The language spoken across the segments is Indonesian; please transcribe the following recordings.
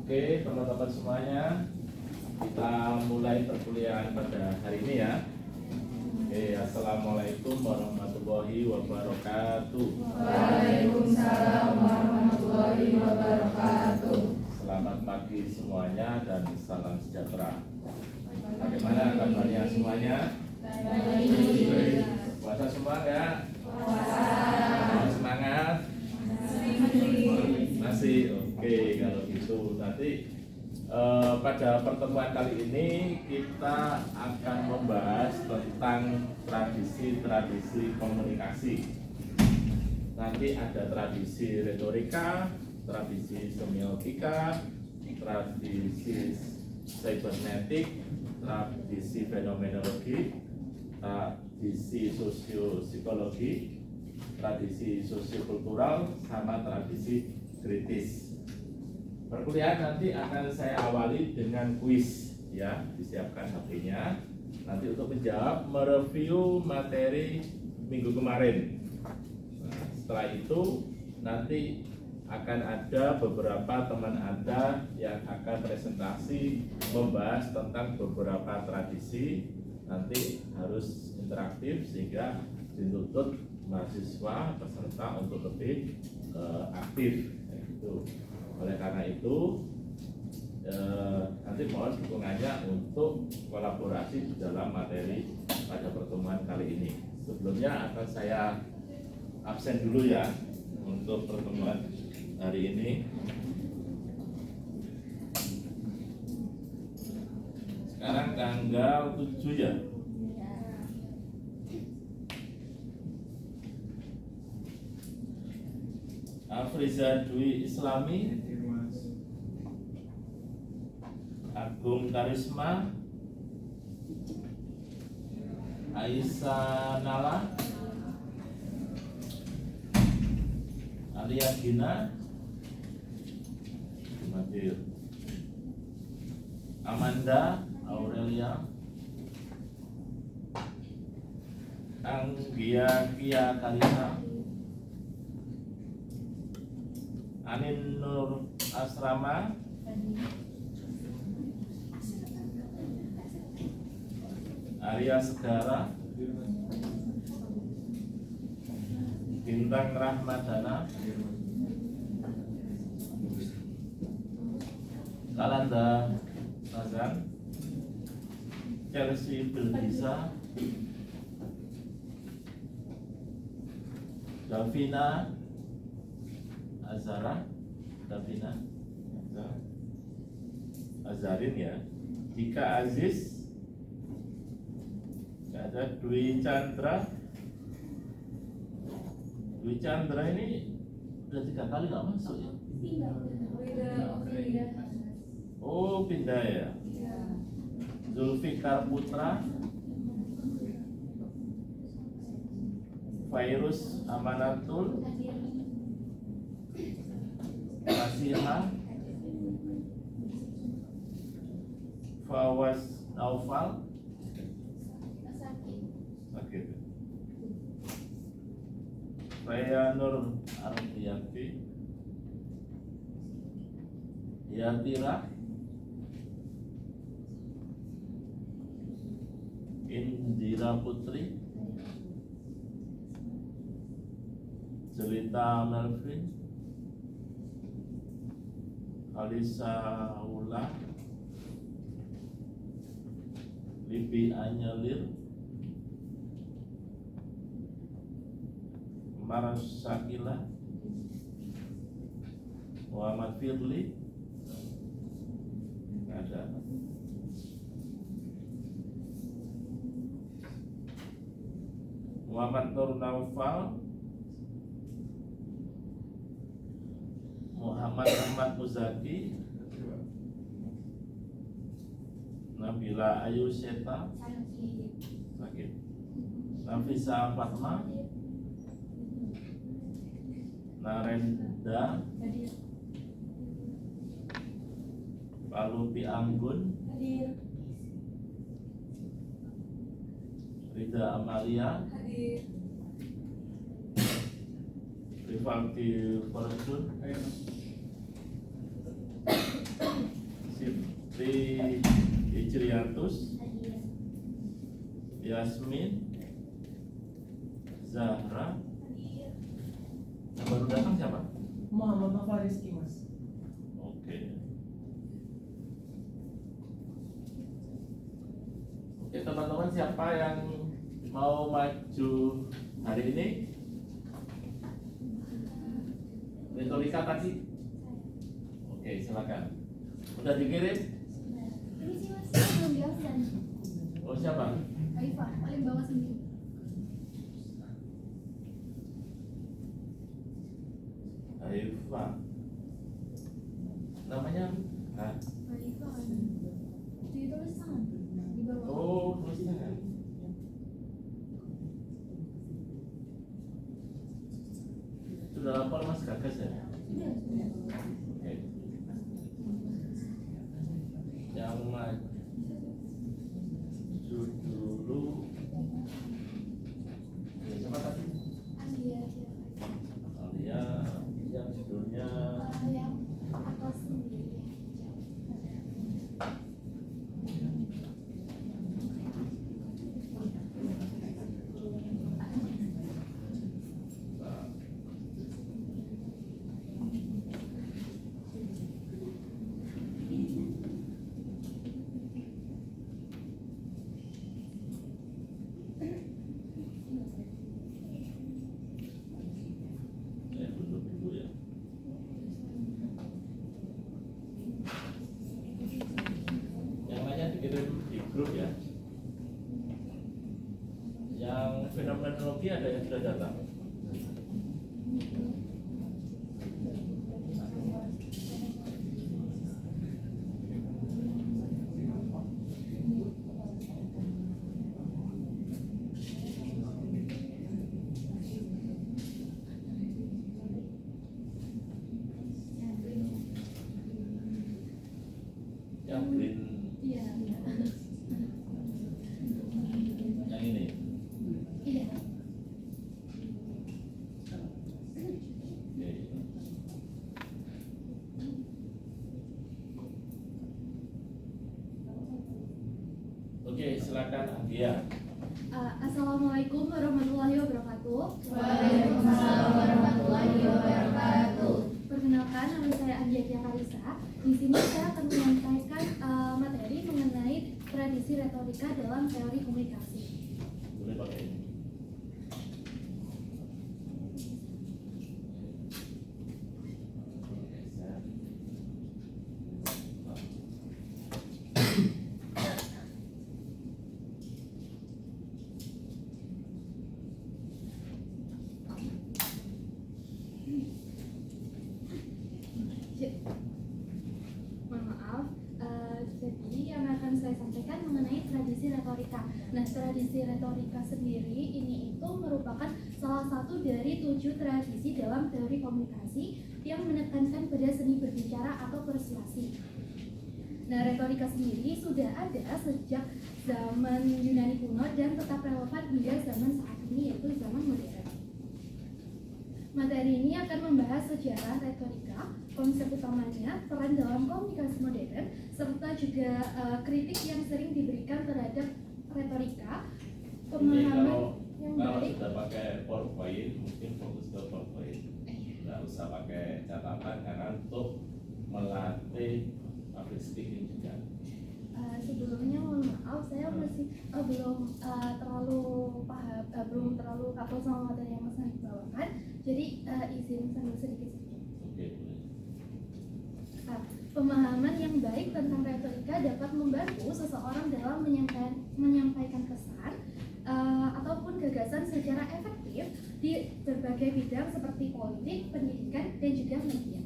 Oke, teman-teman semuanya, kita mulai perkuliahan pada hari ini ya. Oke, assalamualaikum warahmatullahi wabarakatuh. Waalaikumsalam warahmatullahi wabarakatuh. Selamat pagi semuanya dan salam sejahtera. Bagaimana kabarnya semuanya? Baik. Puasa semua enggak? Puasa. Semangat? Masih. Oke, kalau gitu nanti pada pertemuan kali ini kita akan membahas tentang tradisi-tradisi komunikasi. Nanti ada tradisi retorika, tradisi semiotika, tradisi cybernetik, tradisi fenomenologi, tradisi sosiopsikologi, tradisi sosiokultural, sama tradisi kritis. Perkuliahan nanti akan saya awali dengan kuis, ya, disiapkan HP-nya. Nanti untuk menjawab, mereview materi minggu kemarin. Nah, setelah itu nanti akan ada beberapa teman Anda yang akan presentasi membahas tentang beberapa tradisi. Nanti harus interaktif sehingga dituntut mahasiswa peserta untuk lebih aktif, gitu. Oleh karena itu nanti mohon dukungannya untuk kolaborasi di dalam materi pada pertemuan kali ini. Sebelumnya akan saya absen dulu ya untuk pertemuan hari ini. Sekarang tanggal 7 ya. Afriza Dwi Islami, Agung Karisma, Aisyah Nala, Alia Gina, Amanda Aurelia, Anggia Kia Karina, Anin Nur Asrama, Arya Segara, Bintang Rahmadana, Kalanda Nazan, Chelsea Bilbisa, Davina Azara, Davina Azarin ya, Dika Aziz, ada Dwi Chandra. Dwi Chandra ini udah 3 kali nggak masuk ya? Oh, pindah ya. Zulfikar Putra, Virus Amanatul, Masihah, Fawaz Naufal, sakit. Raya Nur Ardianti, Yatira, Indira Putri, Jelita Melvin, Alisa Ula, Libi Anyelir, Maras Sakila, Muhammad Firly, ada Muhammad Nur Naufal, Muhammad Ahmad Muzaki, Nabila Ayu Seta, sakit. Nafisa Fatma, Narenda, Palupi Anggun, Rida Amalia, Rivaldi Fortun, Firdaus, Yasmin, Zahra. Yang baru datang siapa? Muhammad Nova Rizky, Mas. Oke. Oke, teman-teman, siapa yang mau maju hari ini? Retorika tadi? Oke, silakan. Udah dikirim? Ini sih Mas, belum di absen. Oh, siapa? Aifah, paling bawah sendiri. Aifah. Namanya? Hah? Aifah kan? Di tulisan di bawah. Oh, tulisnya kan? Sudah lapor Mas Gagas ya? Sudah. Oke. Yang maju dulu. Ya, siapa tadi? Alia, Alia, yang judulnya yang atas sendiri. saya duduk dulu ya. Yang lainnya dikirim di grup ya. Yang fenomenologi ada yang sudah datang. Yang green, Iya. yang ini. Iya. Oke. Oke, silakan Anggia. Assalamualaikum warahmatullahi wabarakatuh. Waalaikumsalam warahmatullahi wabarakatuh. Perkenalkan, nama saya Anggia Karisa. Di sini saya akan menyampaikan materi mengenai tradisi retorika dalam teori komunikasi. Boleh pakai ini. Mohon maaf, jadi yang akan saya sampaikan mengenai tradisi retorika. Nah, tradisi retorika sendiri ini itu merupakan salah satu dari 7 tradisi dalam teori komunikasi yang menekankan pada seni berbicara atau persuasi. Nah, retorika sendiri sudah ada sejak zaman Yunani kuno dan tetap relevan hingga zaman saat ini, yaitu zaman modern. Materi ini akan membahas sejarah retorika, konsep utamanya, peran dalam komunikasi modern, serta juga kritik yang sering diberikan terhadap retorika, Ini pemahaman yang kalau baik. sudah pakai PowerPoint, mungkin fokus ke PowerPoint. Nggak usah pakai catatan karena untuk melatih public speaking juga. Sebelumnya mohon maaf, saya masih belum terlalu paham, belum terlalu kapal sama materi yang Mas Nadi bawakan. Jadi izin sambil sedikit. Oke, boleh. Pemahaman yang baik tentang retorika dapat membantu seseorang dalam menyampaikan pesan ataupun gagasan secara efektif di berbagai bidang seperti politik, pendidikan, dan juga media.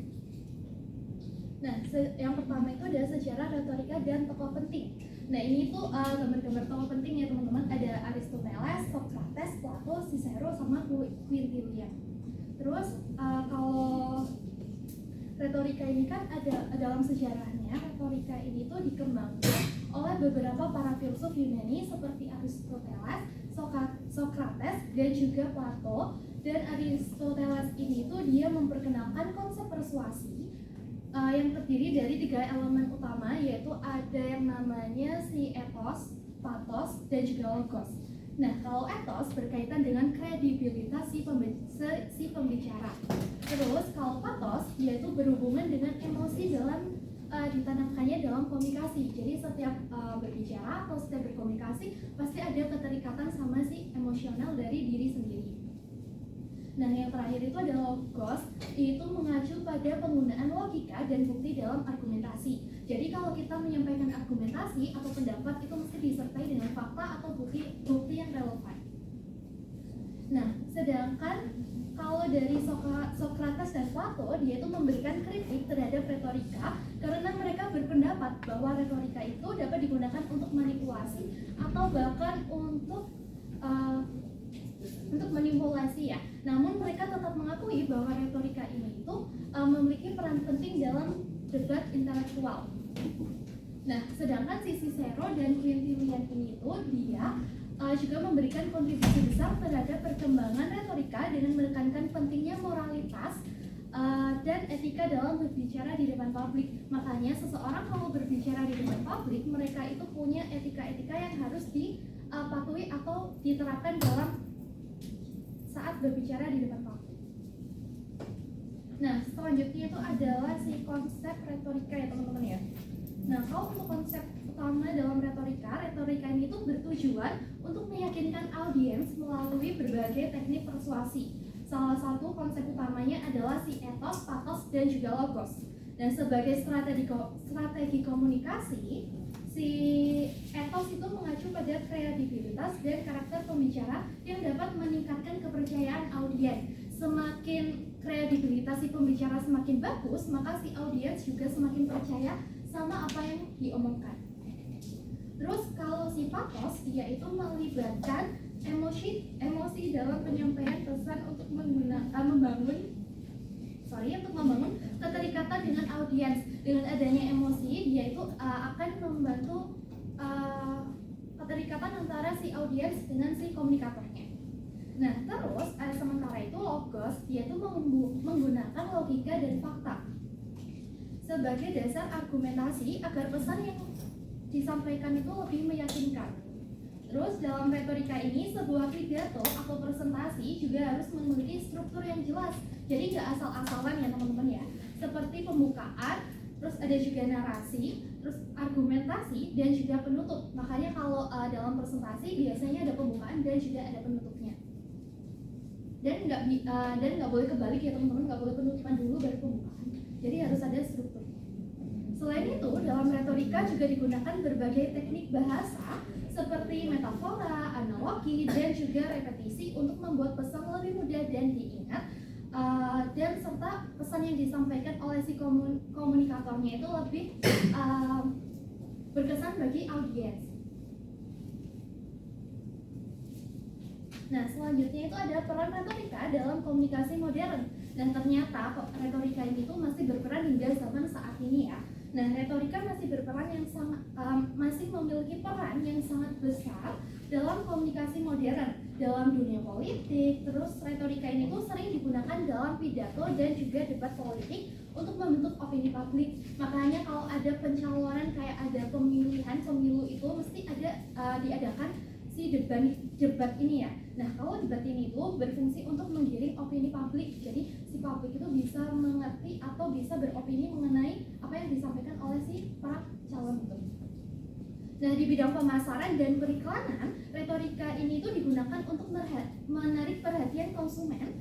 Nah, yang pertama itu adalah sejarah retorika dan tokoh penting. Nah, ini tuh gambar-gambar tokoh penting ya teman-teman. Ada Aristoteles, Socrates, Plato, Cicero, sama Quintilian. Terus kalau retorika ini kan ada dalam sejarahnya, retorika ini tuh dikembangkan oleh beberapa para filsuf Yunani seperti Aristoteles, Socrates, dan juga Plato. Dan Aristoteles ini tuh dia memperkenalkan konsep persuasi yang terdiri dari 3 elemen utama, yaitu ada yang namanya si ethos, pathos, dan juga logos. Nah, kalau ethos berkaitan dengan kredibilitas si pembicara. Terus kalau pathos yaitu berhubungan dengan emosi dalam ditanamkannya dalam komunikasi. Jadi setiap berbicara atau setiap berkomunikasi pasti ada keterikatan sama si emosional dari diri sendiri. Nah, yang terakhir itu adalah logos, itu mengacu pada penggunaan logika dan bukti dalam argumentasi. Jadi kalau kita menyampaikan argumentasi atau pendapat itu mesti disertai dengan fakta atau bukti yang relevan. Nah, sedangkan kalau dari Socrates dan Plato, dia itu memberikan kritik terhadap retorika karena mereka berpendapat bahwa retorika itu dapat digunakan untuk manipulasi atau bahkan untuk manipulasi ya. Namun mereka tetap mengakui bahwa retorika ini itu memiliki peran penting dalam debat intelektual. Nah, sedangkan si Cicero dan Quintilian ini itu dia juga memberikan kontribusi besar terhadap perkembangan retorika dengan menekankan pentingnya moralitas dan etika dalam berbicara di depan publik. Makanya seseorang kalau berbicara di depan publik, mereka itu punya etika-etika yang harus dipatuhi atau diterapkan dalam saat berbicara di depan publik. Nah, selanjutnya itu adalah si konsep retorika ya teman-teman ya. Nah, kalau untuk konsep utama dalam retorika ini itu bertujuan untuk meyakinkan audiens melalui berbagai teknik persuasi. Salah satu konsep utamanya adalah si ethos, pathos, dan juga logos. Dan sebagai strategi komunikasi, si ethos itu mengacu pada kredibilitas dan karakter pembicara yang dapat meningkatkan kepercayaan audiens. Semakin kredibilitas si pembicara semakin bagus, maka si audiens juga semakin percaya sama apa yang diomongkan. Terus kalau si pathos, yaitu melibatkan emosi dalam penyampaian pesan untuk membangun keterikatan dengan audiens. Dengan adanya emosi, dia itu akan membantu keterikatan antara si audiens dengan si komunikatornya. Nah, terus sementara itu logos, dia itu menggunakan logika dan fakta sebagai dasar argumentasi agar pesan yang disampaikan itu lebih meyakinkan. Terus dalam retorika ini sebuah pidato atau presentasi juga harus memiliki struktur yang jelas. Jadi nggak asal-asalan ya teman-teman ya. Seperti pembukaan, terus ada juga narasi, terus argumentasi dan juga penutup. Makanya kalau dalam presentasi biasanya ada pembukaan dan juga ada penutupnya. Dan nggak boleh kebalik ya teman-teman, nggak boleh penutupan dulu baru pembukaan. Jadi harus ada struktur. Selain itu, dalam retorika juga digunakan berbagai teknik bahasa seperti metafora, analogi, dan juga repetisi untuk membuat pesan lebih mudah dan diingat, dan serta pesan yang disampaikan oleh si komunikatornya itu lebih berkesan bagi audiens. Nah, selanjutnya itu ada peran retorika dalam komunikasi modern. Dan ternyata retorika ini tuh masih berperan hingga zaman saat ini ya. Nah, retorika masih berperan yang masih memiliki peran yang sangat besar dalam komunikasi modern, dalam dunia politik. Terus retorika ini tuh sering digunakan dalam pidato dan juga debat politik untuk membentuk opini publik. Makanya kalau ada pencalonan kayak ada pemilihan pemilu itu mesti ada diadakan si debat ini ya. Nah, kalau debat ini tuh berfungsi untuk menggiring opini publik. Jadi si publik itu bisa mengerti atau bisa beropini mengenai apa yang disampaikan oleh si para calon itu. Nah, di bidang pemasaran dan periklanan, retorika ini tuh digunakan untuk menarik perhatian konsumen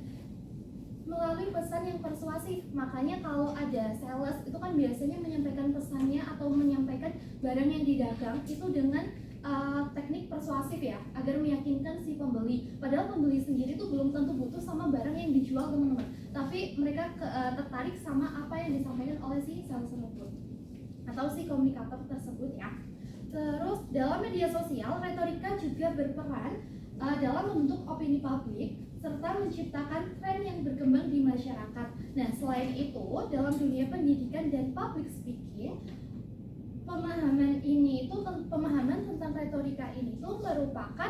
melalui pesan yang persuasif. Makanya kalau ada sales itu kan biasanya menyampaikan pesannya atau menyampaikan barang yang didagang itu dengan teknik persuasif ya, agar meyakinkan si pembeli. Padahal pembeli sendiri tuh belum tentu butuh sama barang yang dijual teman-teman, tapi mereka tertarik sama apa yang disampaikan oleh si sales tersebut atau si komunikator tersebut ya. Terus dalam media sosial, retorika juga berperan dalam membentuk opini publik serta menciptakan tren yang berkembang di masyarakat. Nah, selain itu, dalam dunia pendidikan dan public speaking, pemahaman tentang retorika ini tuh merupakan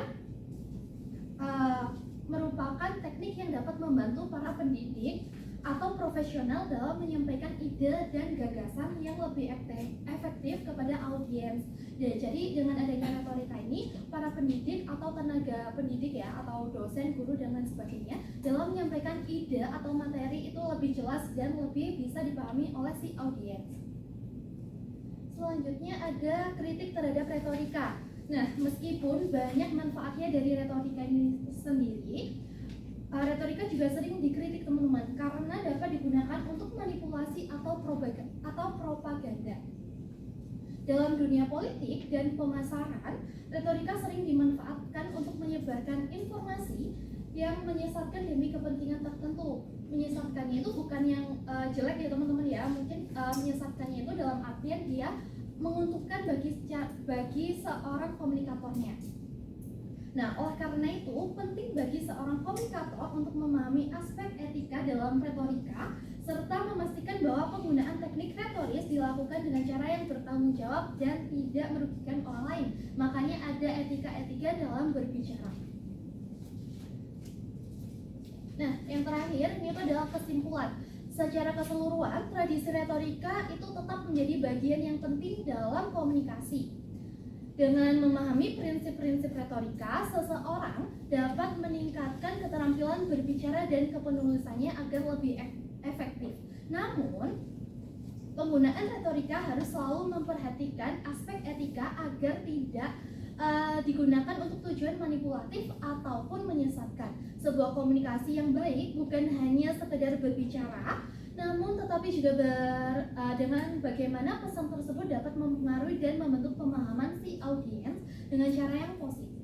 teknik yang dapat membantu para pendidik atau profesional dalam menyampaikan ide dan gagasan yang lebih efektif kepada audiens. Ya, jadi dengan adanya retorika ini, para pendidik atau tenaga pendidik ya, atau dosen, guru dan lain sebagainya, dalam menyampaikan ide atau materi itu lebih jelas dan lebih bisa dipahami oleh si audiens. Selanjutnya ada kritik terhadap retorika. Nah, meskipun banyak manfaatnya dari retorika ini sendiri, retorika juga sering dikritik teman-teman karena dapat digunakan untuk manipulasi atau propaganda. Dalam dunia politik dan pemasaran, retorika sering dimanfaatkan untuk menyebarkan informasi yang menyesatkan demi kepentingan tertentu. Menyesatkannya itu bukan yang jelek ya teman-teman ya, mungkin menyesatkannya itu dalam artian dia menguntungkan bagi seorang komunikatornya. Nah, oleh karena itu, penting bagi seorang komunikator untuk memahami aspek etika dalam retorika, serta memastikan bahwa penggunaan teknik retoris dilakukan dengan cara yang bertanggung jawab dan tidak merugikan orang lain. Makanya ada etika-etika dalam berbicara. Nah, yang terakhir, ini adalah kesimpulan. Secara keseluruhan, tradisi retorika itu tetap menjadi bagian yang penting dalam komunikasi. Dengan memahami prinsip-prinsip retorika, seseorang dapat meningkatkan keterampilan berbicara dan kepenulisannya agar lebih efektif. Namun, penggunaan retorika harus selalu memperhatikan aspek etika agar tidak digunakan untuk tujuan manipulatif ataupun menyesatkan. Sebuah komunikasi yang baik bukan hanya sekedar berbicara, namun tetapi juga dengan bagaimana pesan tersebut dapat mempengaruhi dan membentuk pemahaman si audiens dengan cara yang positif.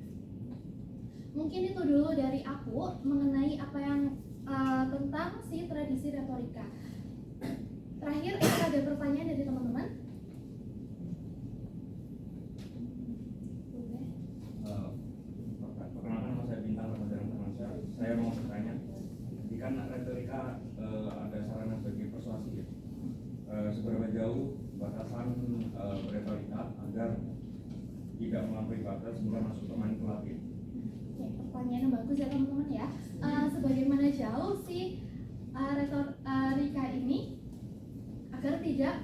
Mungkin itu dulu dari aku mengenai apa yang tentang si tradisi retorika. Terakhir, ada pertanyaan dari teman-teman? Perkenalkan, nama saya Bintang, saya mau bertanya. Kan retorika ada sarana sebagai persuasi ya. Seberapa jauh batasan retorika agar tidak melampaui batas hingga masuk ke manipulatif? Pertanyaan yang bagus ya teman-teman ya. Sebagaimana jauh sih retorika ini agar tidak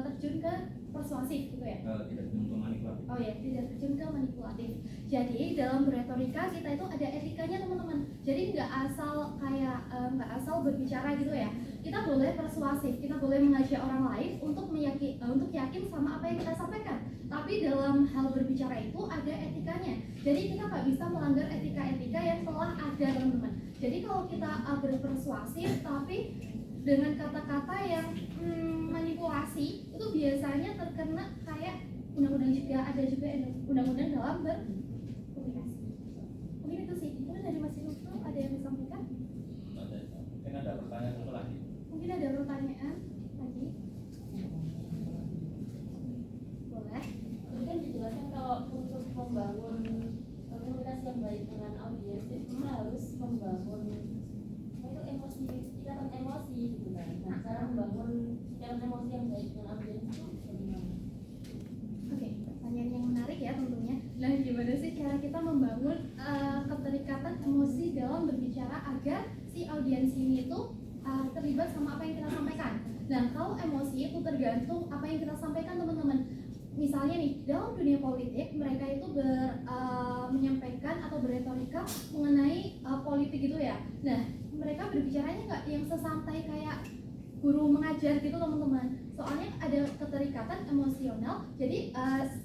terjun ke persuasif gitu ya? Tidak terjun ke manipulatif. Oh ya, tidak terjun ke manipulatif. Jadi dalam berretorika kita itu ada etikanya teman-teman. Jadi nggak asal berbicara gitu ya. Kita boleh persuasif, kita boleh mengajak orang lain untuk yakin sama apa yang kita sampaikan. Tapi dalam hal berbicara itu ada etikanya. Jadi kita nggak bisa melanggar etika-etika yang telah ada teman-teman. Jadi kalau kita berpersuasif tapi dengan kata-kata yang manipulasi itu biasanya terkena kayak undang-undang juga, ada juga undang-undang dalam berkomunikasi. Mungkin itu sih. Mungkin dari Mas Nusro ada yang disampaikan? Mungkin ada pertanyaan satu lagi. Mungkin ada pertanyaan lagi? Boleh. Mungkin dijelaskan kalau untuk membangun komunikasi yang baik dengan audiens itu kita harus membangun ikatan emosi gitu kan. Nah, cara membangun ikatan emosi yang baik dengan audiens itu bagaimana? Oke, pertanyaan yang menarik ya tentunya. Nah, gimana sih cara kita membangun keterikatan emosi dalam berbicara agar si audiens ini itu terlibat sama apa yang kita sampaikan. Nah, kalau emosi itu tergantung apa yang kita sampaikan teman-teman. Misalnya nih, dalam dunia politik mereka itu menyampaikan atau berretorika mengenai politik gitu ya. Nah, mereka berbicaranya nggak yang sesantai kayak guru mengajar gitu teman-teman. Soalnya ada keterikatan emosional. Jadi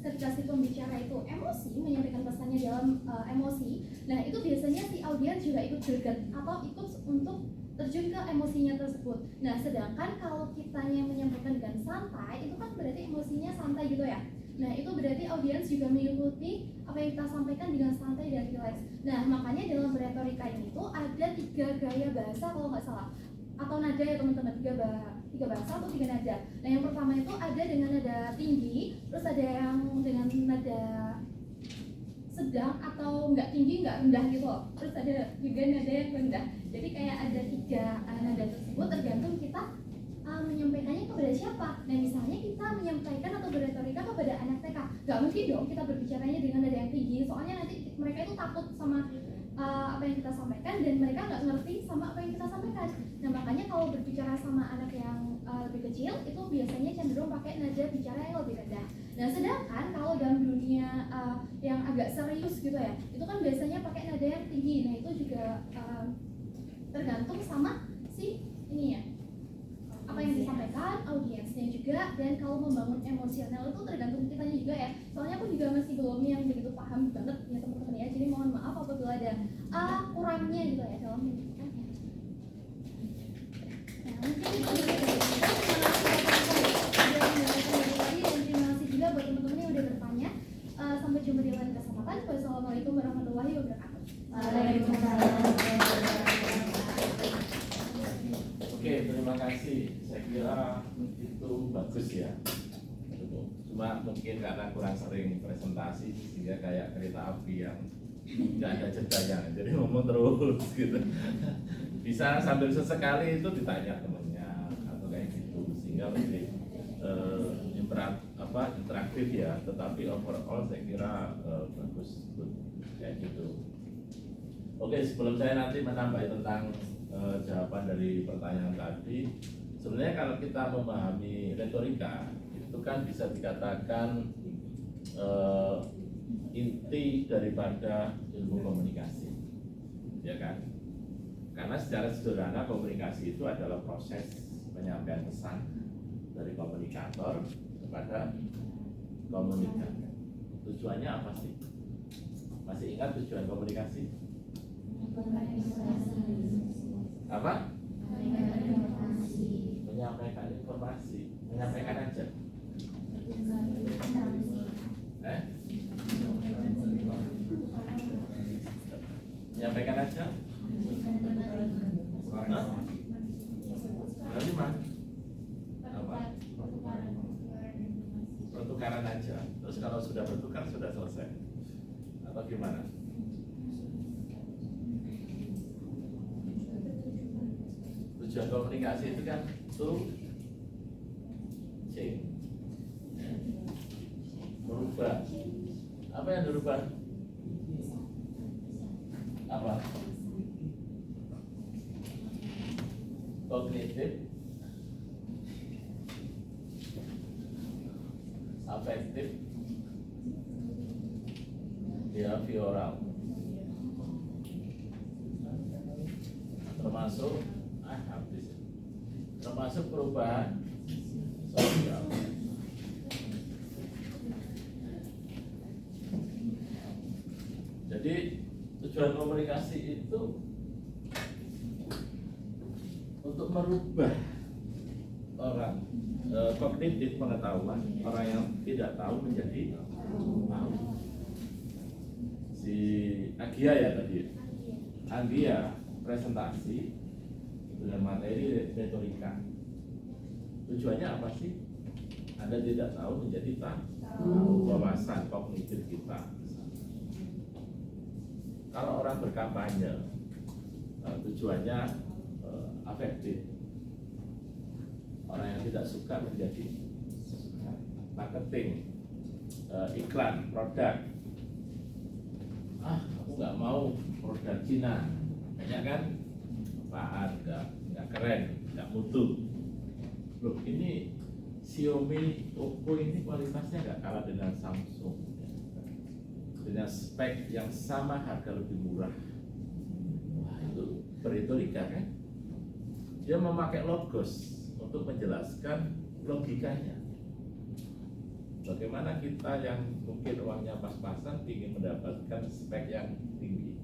ketika si pembicara itu emosi, menyampaikan pesannya dalam emosi, nah itu biasanya si audiens juga ikut greget atau ikut untuk terjun ke emosinya tersebut. Nah, sedangkan kalau kitanya menyampaikan dengan santai, itu kan berarti emosinya santai gitu ya. Nah, itu berarti audiens juga mengikuti apa yang kita sampaikan dengan santai dan rileks. Nah, makanya dalam retorika ini tuh ada 3 gaya bahasa kalau nggak salah, atau nada ya teman-teman, 3 bahasa atau 3 nada. Nah, yang pertama itu ada dengan nada tinggi, terus ada yang dengan nada sedang atau nggak tinggi nggak rendah gitu loh. Terus ada juga nada yang rendah. Jadi kayak ada 3 nada tersebut tergantung kita menyampaikannya kepada siapa. Nah, misalnya kita menyampaikan atau berretorika kepada anak TK, nggak mungkin dong kita berbicaranya dengan nada yang tinggi, soalnya nanti mereka itu takut sama apa yang kita sampaikan dan mereka nggak ngerti sama apa yang kita sampaikan. Nah, makanya kalau lebih kecil itu biasanya cenderung pakai nada bicara yang lebih rendah. Nah, sedangkan kalau dalam dunia yang agak serius gitu ya, itu kan biasanya pakai nada yang tinggi. Nah, itu juga tergantung sama si ini ya, apa yang disampaikan, audiensnya juga, dan kalau membangun emosional itu tergantung kitanya juga ya. Soalnya aku juga masih belum yang begitu paham banget ya teman-teman ya. Jadi mohon maaf apabila ada kurangnya gitu ya dalam menyampaikannya. Nah, mungkin itu dari kita. Terima kasih juga buat teman-teman yang udah bertanya. Sampai jumpa di lain kesempatan. Wassalamualaikum warahmatullahi wabarakatuh. Oke, terima kasih. Saya kira itu bagus ya. Cuma mungkin karena kurang sering presentasi sehingga kayak kereta api yang nggak ada jedanya, jadi ngomong terus gitu. Bisa sambil sesekali itu ditanya temennya atau kayak gitu sehingga lebih interaktif ya. Tetapi overall saya kira bagus kayak gitu. Oke, sebelum saya nanti menambah tentang jawaban dari pertanyaan tadi, sebenarnya kalau kita memahami retorika itu kan bisa dikatakan inti daripada ilmu komunikasi, ya kan? Karena secara sederhana komunikasi itu adalah proses penyampaian pesan dari komunikator kepada komunikan. Tujuannya apa sih? Masih ingat tujuan komunikasi? Apa? Menyampaikan informasi. Menyampaikan aja. Menyampaikan aja. Berarti mana? Apa? Pertukaran aja. Terus kalau sudah bertukar sudah selesai. Atau gimana? Tujuan komunikasi itu kan merubah. Apa yang dirubah? Apa? Kognitif, afektif, behavioral, termasuk perubahan sosial. Jadi tujuan komunikasi itu untuk merubah orang kognitif pengetahuan orang yang tidak tahu menjadi tahu. Si Agia ya tadi, Anggia presentasi dengan materi retorika. Tujuannya apa sih? Anda tidak tahu menjadi tahu, wawasan kognitif kita. Kalau orang berkampanye, tujuannya afektif. Orang yang tidak suka menjadi suka. Marketing, iklan, produk. Aku nggak mau produk Cina, banyak kan? Apaan? Nggak keren, nggak mutu. Loh, ini Xiaomi, Oppo ini kualitasnya nggak kalah dengan Samsung, dengan spek yang sama, harga lebih murah. Wah, itu beretorika kan? Dia memakai logos untuk menjelaskan logikanya. Bagaimana kita yang mungkin uangnya pas-pasan ingin mendapatkan spek yang tinggi,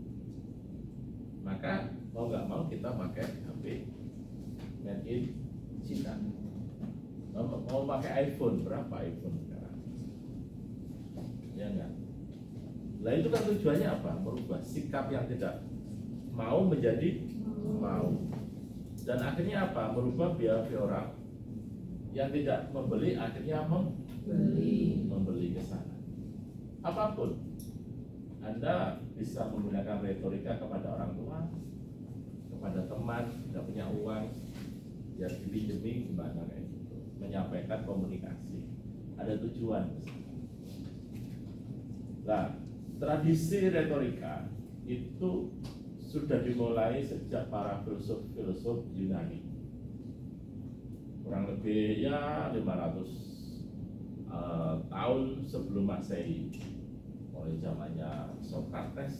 maka mau nggak mau kita pakai HP made in China. Mau pakai iPhone, berapa iPhone sekarang? Ya enggak? Nah itu kan tujuannya apa? Merubah sikap yang tidak mau menjadi mau. Dan akhirnya apa? Merubah behavioral. Yang tidak membeli akhirnya membeli ke sana. Apapun, Anda bisa menggunakan retorika kepada orang tua, kepada teman, tidak punya uang, ya dipinjemi gimana kayak gitu. Menyampaikan komunikasi, ada tujuan. Nah, tradisi retorika itu sudah dimulai sejak para filsuf-filsuf Yunani. kurang lebih ya 500 tahun sebelum Masehi, mulai zamannya Socrates,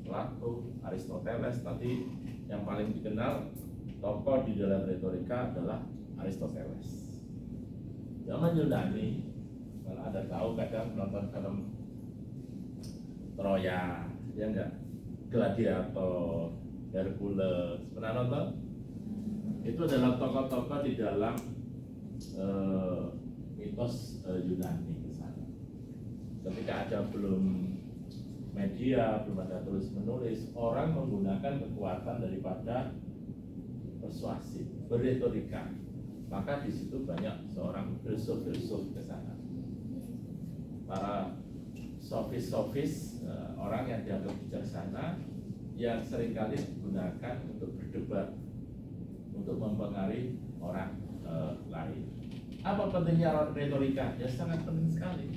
Plato, Aristoteles. Tadi yang paling dikenal tokoh di dalam retorika adalah Aristoteles. Zaman Yunani, kalau ada tahu kadang nonton film Troya, ya enggak, Gladiator, Hercules, pernah nonton? Itu adalah tokoh-tokoh di dalam mitos Yunani ke sana. Ketika ada belum media, belum ada tulis menulis, orang menggunakan kekuatan daripada persuasi, berretorika. Maka di situ banyak seorang filsuf-filsuf ke sana. Para sofis-sofis, orang yang dianggap bijaksana, yang seringkali digunakan untuk berdebat, untuk mempengaruhi orang lain. Apa pentingnya retorika? Ya sangat penting sekali.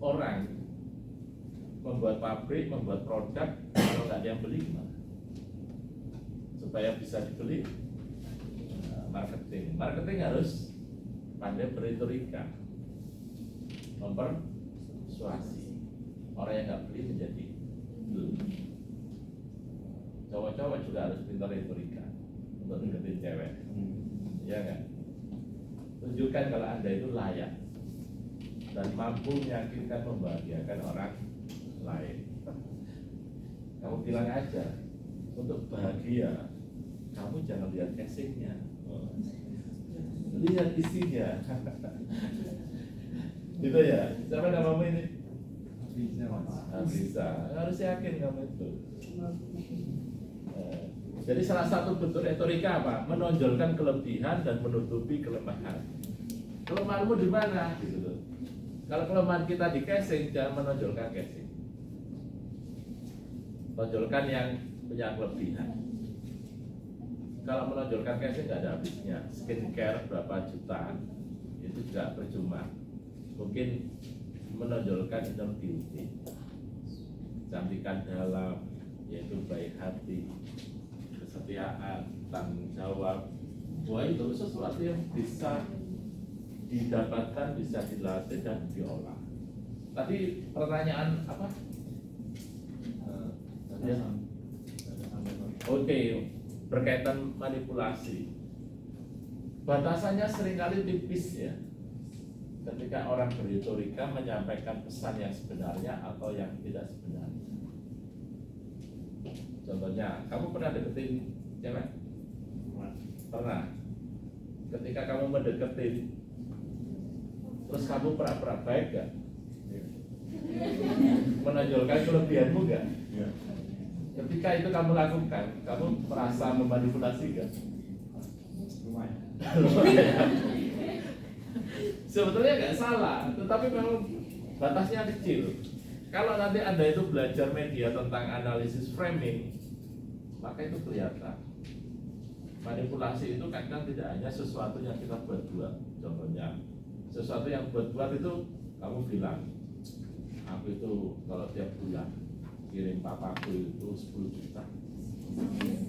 Orang membuat pabrik, membuat produk, kalau nggak ada yang beli gimana? Supaya bisa dibeli, marketing harus pandai berretorika, mempersuasi orang yang nggak beli menjadi beli. Cowok-cowok juga harus pintar retorika untuk deketin cewek, ya kan? Tunjukkan kalau Anda itu layak dan mampu meyakinkan, membahagiakan orang lain. Kamu bilang aja, untuk bahagia kamu jangan lihat casingnya, lihat isinya. Gitu ya. Siapa namamu ini? Bisa. Harus yakin kamu itu. Jadi salah satu bentuk retorika apa? Menonjolkan kelebihan dan menutupi kelemahan. Kelemahanmu di mana? Gitu loh. Kalau kelemahan kita di casing, jangan menonjolkan casing. Tonjolkan yang punya kelebihan. Kalau menonjolkan casing nggak ada habisnya. Skincare berapa juta, itu juga percuma. Mungkin menonjolkan inner beauty, kecantikan dalam, yaitu baik hati, kesetiaan, tanggung jawab. Wah, itu sesuatu yang bisa didapatkan, bisa dilatih dan diolah. Tadi pertanyaan apa? Ya. Oke, berkaitan manipulasi. Batasannya seringkali tipis ya. Ketika orang berretorika menyampaikan pesan yang sebenarnya atau yang tidak sebenarnya. Contohnya, kamu pernah deketin cewek? Pernah. Ketika kamu mendeketin, terus kamu pura-pura baik gak? Menonjolkan kelebihanmu gak? Ketika itu kamu lakukan, kamu merasa memanipulasi gak? Lumayan. Sebetulnya nggak salah, tetapi memang batasnya kecil. Kalau nanti Anda itu belajar media tentang analisis framing, maka itu kelihatan. Manipulasi itu kadang tidak hanya sesuatu yang kita buat-buat. Contohnya, sesuatu yang buat-buat itu kamu bilang, aku itu kalau tiap bulan kirim papaku itu 10 juta,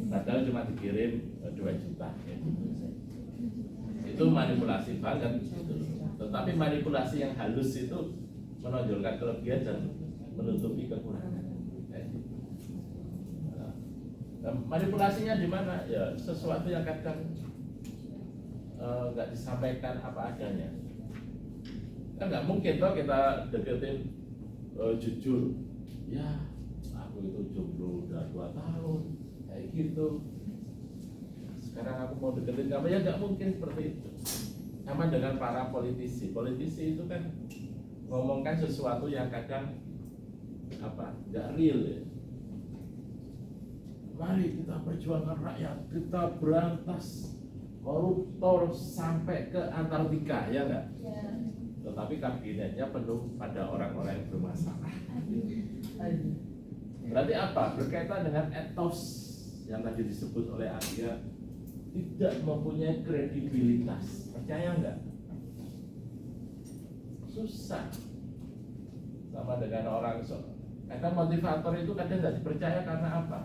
padahal cuma dikirim 2 juta. Itu manipulasi banget. Tetapi manipulasi yang halus itu menonjolkan kelebihan dan menutupi kekurangan. Nah, manipulasinya di mana? Ya sesuatu yang kadang nggak disampaikan apa adanya. Kan nggak mungkin toh kita deketin jujur. Ya, aku itu jomblo udah 2 tahun, kayak gitu. Sekarang aku mau deketin kamu, ya nggak mungkin seperti itu. Sama dengan para politisi. Politisi itu kan ngomongkan sesuatu yang kadang apa? Nggak real ya. Mari kita perjuangkan rakyat, kita berantas koruptor sampai ke Antartika, ya nggak? Ya. Tetapi kabinetnya penuh pada orang-orang yang bermasalah. Berarti apa? Berkaitan dengan etos yang tadi disebut oleh Arya, tidak mempunyai kredibilitas. Percaya nggak? Susah. Sama dengan orang kadang motivator itu kadang nggak dipercaya karena apa?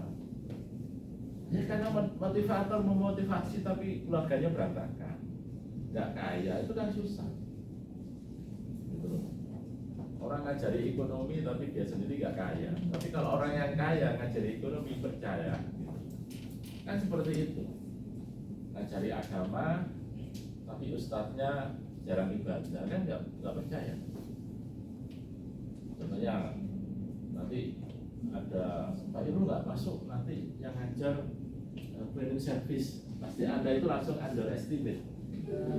Ya karena motivator memotivasi tapi keluarganya berantakan, nggak kaya, itu kan susah. Gitu loh. Orang ngajari ekonomi tapi dia sendiri nggak kaya. Tapi kalau orang yang kaya ngajari ekonomi percaya, gitu. Kan seperti itu. Ngajari agama tapi ustadznya jarang ibadah, kan nggak percaya. Contohnya nanti ada Pak Irul nggak masuk, nanti yang ngajar cleaning service, pasti Anda itu langsung underestimate.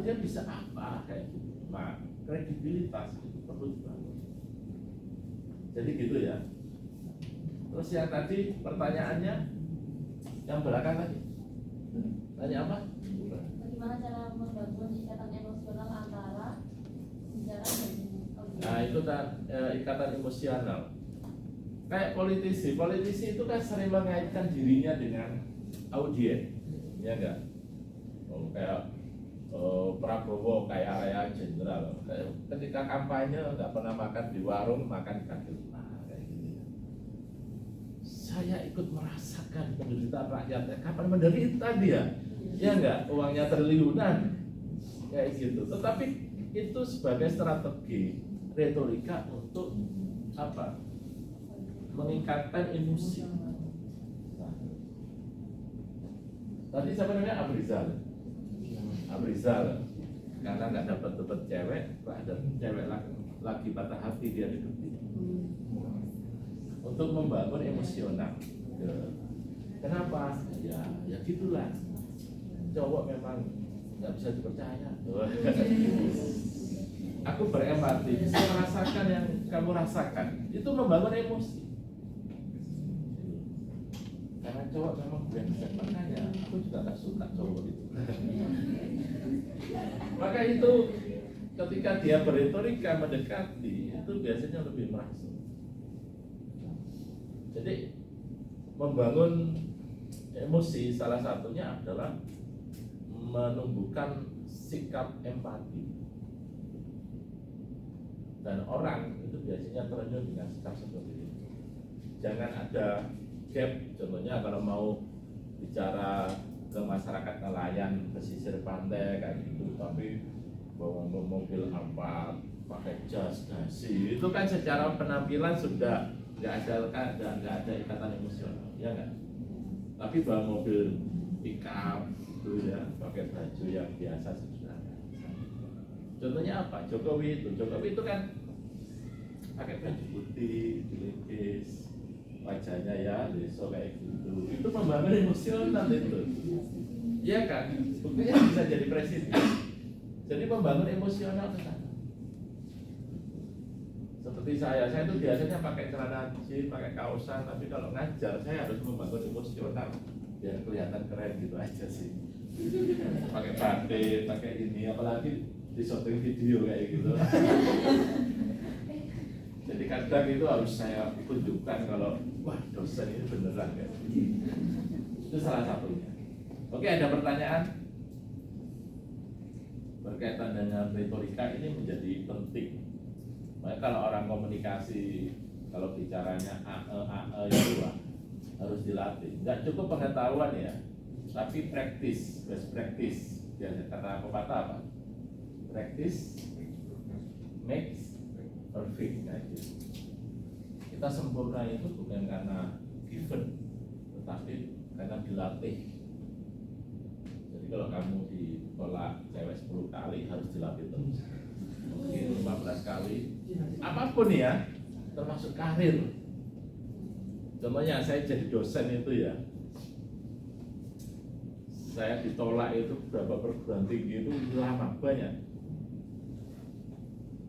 Dia bisa apa kayak gitu. Nah, kredibilitas itu perlu dibangun. Jadi gitu ya. Terus yang tadi pertanyaannya, yang belakang tadi, tanya apa? Bagaimana cara membangun ikatan emosional antara bicara dan audiens? Nah itu kan ikatan emosional. Kayak politisi itu kan sering mengaitkan dirinya dengan audiens, ya enggak? Kayak Prabowo kayak raya jenderal. Ketika kampanye nggak pernah makan di warung, makan di kaki lima kayak gitu. Saya ikut merasakan penderitaan rakyat. Kapan menderita dia? Ya enggak, uangnya triliunan kayak gitu. Tetapi itu sebagai strategi retorika untuk apa? Meningkatkan emosi. Nah, tadi siapa namanya? Abrizal, karena nggak dapat cewek, ada cewek lagi patah hati dia deketin. Untuk membangun emosional. Kenapa? Ya gitulah. Cowok memang nggak bisa dipercaya. Aku berempati, bisa merasakan yang kamu rasakan. Itu membangun emosi. Karena cowok memang brengsek, makanya aku juga gak suka cowok itu. Maka itu ketika dia berretorika mendekati, itu biasanya lebih merasuk. Jadi membangun emosi salah satunya adalah menumbuhkan sikap empati. Dan orang itu biasanya terenyuh dengan sikap seperti itu. Jangan ada gap, contohnya kalau mau bicara ke masyarakat nelayan pesisir pantai kayak gitu, tapi bawa mobil apa, pakai jas dasi, itu kan secara penampilan sudah nggak ada ikatan emosional, ya nggak? Tapi bawa mobil pickup itu ya, pakai baju yang biasa sudah. Contohnya apa? Jokowi itu kan pakai baju putih, dilukis, wajahnya ya besok kayak gitu. Itu membangun emosional itu. Iya kan? Buktinya bisa jadi presiden. Jadi membangun emosional ke sana. Seperti saya itu biasanya pakai celana jeans, pakai kaosan, tapi kalau ngajar saya harus membangun emosional biar kelihatan keren gitu aja sih. Pakai batik, pakai ini, apalagi di syuting video kayak gitu. Jadi kadang itu harus saya tunjukkan kalau wah dosen ini beneran kayak gitu. Itu salah satunya. Oke, ada pertanyaan berkaitan dengan retorika ini menjadi penting. Makanya kalau orang komunikasi, kalau bicaranya itu harus dilatih. Nggak cukup pengetahuan ya, tapi practice, best practice. Biasanya kata pepatah apa? Practice makes perfect. Kayak gitu. Kita sempurna itu bukan karena given, tetapi karena dilatih. Jadi kalau kamu ditolak cewek 10 kali harus dilatih terus. Mungkin 15 kali. Apapun ya, termasuk karir. Contohnya saya jadi dosen itu ya, saya ditolak itu berapa perguruan tinggi itu lama banyak.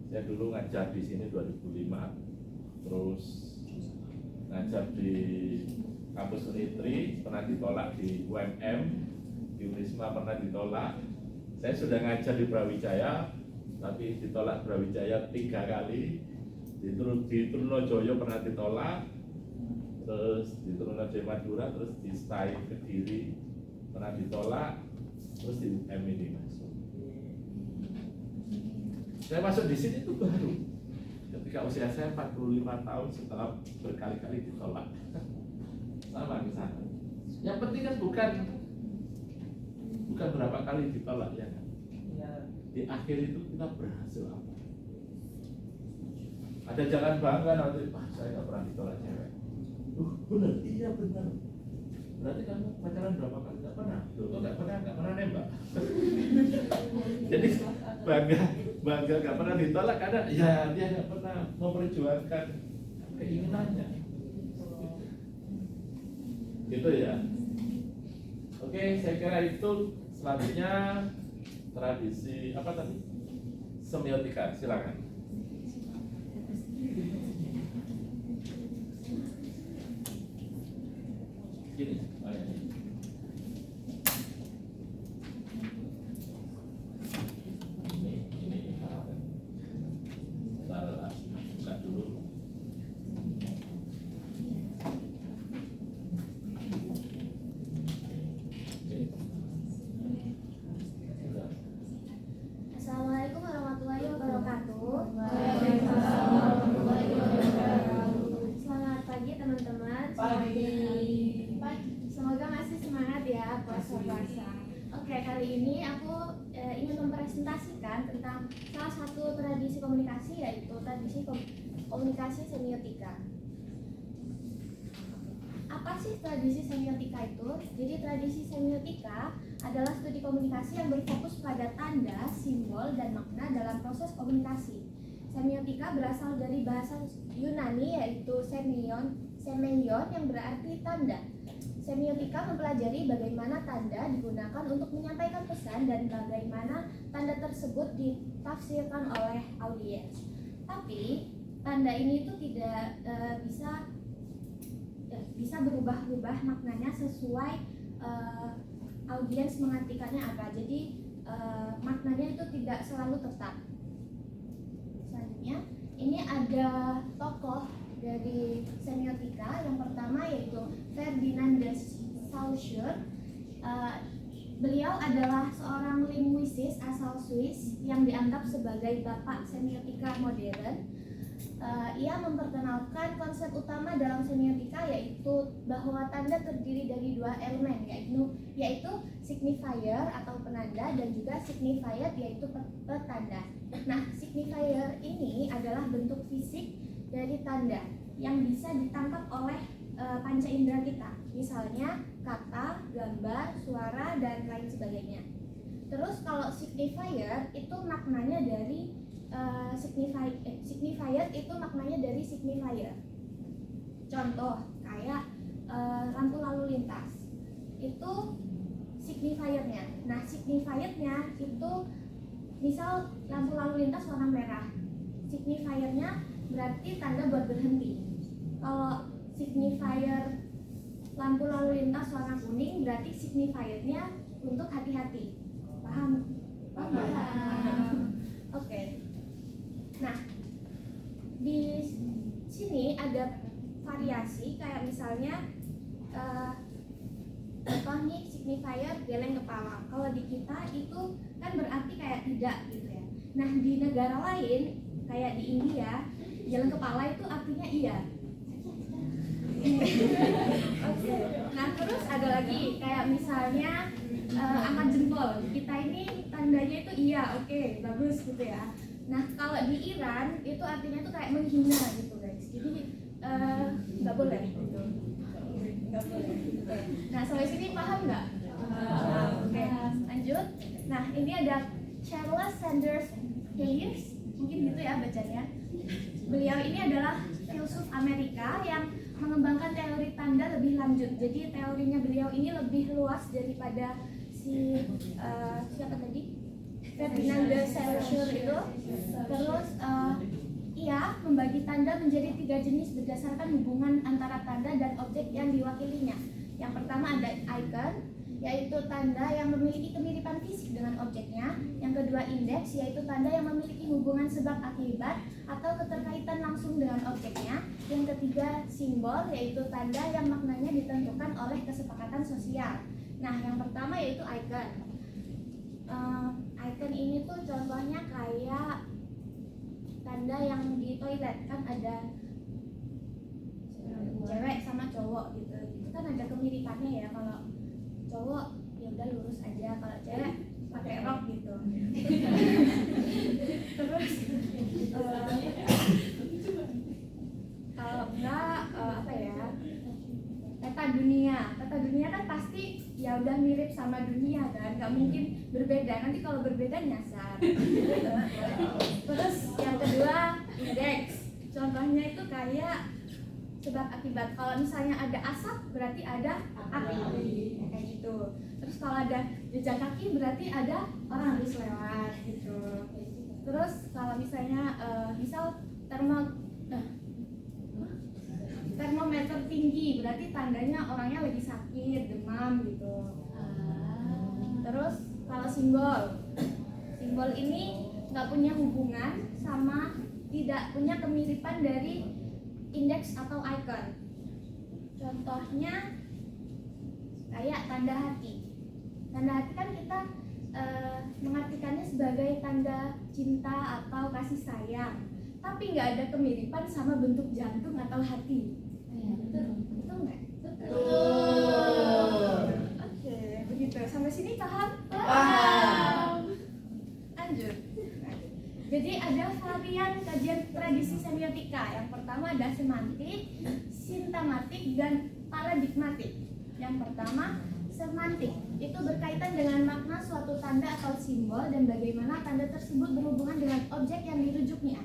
Saya dulu ngajar di sini 2005, terus ngajar di kampus Unitri, pernah ditolak di UMM, di Unisma pernah ditolak. Saya sudah ngajar di Brawijaya, tapi ditolak Brawijaya 3 kali. Di Trunojoyo pernah ditolak, terus di Trunojoyo Madura, terus di STAI Kediri pernah ditolak, terus di UM ini masuk. Saya masuk di sini itu baru ketika usia saya 45 tahun setelah berkali-kali ditolak. Sama di sana. Yang penting kan bukan berapa kali ditolak ya kan. Ya. Di akhir itu kita berhasil apa? Ada jangan bangga nanti, saya nggak pernah ditolak cewek. Bener, iya bener. Berarti kamu pacaran berapa kali? Nggak pernah. Loh, kok nggak pernah nembak. Jadi bangga nggak pernah ditolak karena ya dia nggak pernah memperjuangkan keinginannya. Gitu ya. Oke, saya kira itu. Selanjutnya tradisi apa tadi? Semiotika, silakan. Gini, ini buka dulu. Assalamualaikum warahmatullahi wabarakatuh. Selamat pagi teman-teman. Semoga masih semangat ya puasa-puasa. Oke, kali ini aku ingin mempresentasikan tentang salah satu tradisi komunikasi, yaitu tradisi komunikasi semiotika. Apa sih tradisi semiotika itu? Jadi tradisi semiotika adalah studi komunikasi yang berfokus pada tanda, simbol, dan makna dalam proses komunikasi. Semiotika berasal dari bahasa Yunani yaitu semeion yang berarti tanda. Semiotika mempelajari bagaimana tanda digunakan untuk menyampaikan pesan dan bagaimana tanda tersebut ditafsirkan oleh audiens. Tapi tanda ini itu tidak bisa berubah-ubah maknanya sesuai audiens mengartikannya apa. Jadi maknanya itu tidak selalu tetap. Selanjutnya, ini ada tokoh dari semiotika. Yang pertama yaitu Ferdinand de Saussure. Beliau adalah seorang linguisis asal Swiss yang dianggap sebagai bapak semiotika modern. Ia memperkenalkan konsep utama dalam semiotika, yaitu bahwa tanda terdiri dari dua elemen, yaitu signifier atau penanda dan juga signified yaitu petanda. Nah, signifier ini adalah bentuk fisik dari tanda yang bisa ditangkap oleh panca indera kita, misalnya kata, gambar, suara, dan lain sebagainya. Terus kalau signifier itu maknanya dari signified itu maknanya dari signifier. Contoh kayak lampu lalu lintas itu signifiernya. Nah, signifiednya itu misal lampu lalu lintas warna merah, signifiernya berarti tanda buat berhenti. Kalau signifier lampu lalu lintas warna kuning berarti signifiernya untuk hati-hati. Paham? Paham. Oke. Nah, di sini ada variasi kayak misalnya contoh nih signifier geleng kepala. Kalau di kita itu kan berarti kayak tidak gitu ya. Nah, di negara lain kayak di India, geleng kepala itu artinya iya. Oke. Nah, terus ada lagi kayak misalnya angkat jempol. Kita ini tandanya itu iya, oke, bagus gitu ya. Nah, kalau di Iran itu artinya tuh kayak menghina gitu guys. Jadi nggak boleh gitu. Nggak boleh. Nah, sampai sini paham nggak? Oke, lanjut. Nah, ini ada Charles Sanders Peirce, mungkin gitu ya bacanya. Beliau ini adalah filsuf Amerika yang mengembangkan teori tanda lebih lanjut. Jadi teorinya beliau ini lebih luas daripada siapa tadi? Ferdinand de Saussure itu. Terus ia membagi tanda menjadi 3 jenis berdasarkan hubungan antara tanda dan objek yang diwakilinya. Yang pertama ada icon, yaitu tanda yang memiliki kemiripan fisik dengan objeknya. Yang kedua indeks, yaitu tanda yang memiliki hubungan sebab akibat atau keterkaitan langsung dengan objeknya. Yang ketiga simbol, yaitu tanda yang maknanya ditentukan oleh kesepakatan sosial. Nah, yang pertama yaitu icon. Icon ini tuh contohnya kayak tanda yang di toilet kan ada cewek sama cowok gitu. kan ada kemiripannya ya, kalau cowok ya udah lurus aja, kalau cewek pakai rok gitu. Terus kalau enggak apa ya, peta dunia kan pasti ya udah mirip sama dunia kan, nggak mungkin berbeda, nanti kalau berbeda nyasar. Terus yang kedua indeks, contohnya itu kayak sebab akibat. Kalau misalnya ada asap berarti ada api, kayak gitu. Terus kalau ada jejak kaki berarti ada orang habis lewat gitu. Terus kalau misalnya misal termometer tinggi berarti tandanya orangnya lagi sakit, demam gitu. Terus kalau simbol ini nggak punya hubungan sama, tidak punya kemiripan dari indeks atau icon. Contohnya kayak tanda hati. Tanda hati kan kita mengartikannya sebagai tanda cinta atau kasih sayang, tapi nggak ada kemiripan sama bentuk jantung atau hati. Betul nggak? Oke, begitu. Sampai sini paham? Lanjut. Jadi ada varian kajian tradisi semiotika. Yang pertama ada semantik, sintagmatik, dan paradigmatik. Yang pertama semantik, itu berkaitan dengan makna suatu tanda atau simbol dan bagaimana tanda tersebut berhubungan dengan objek yang dirujuknya.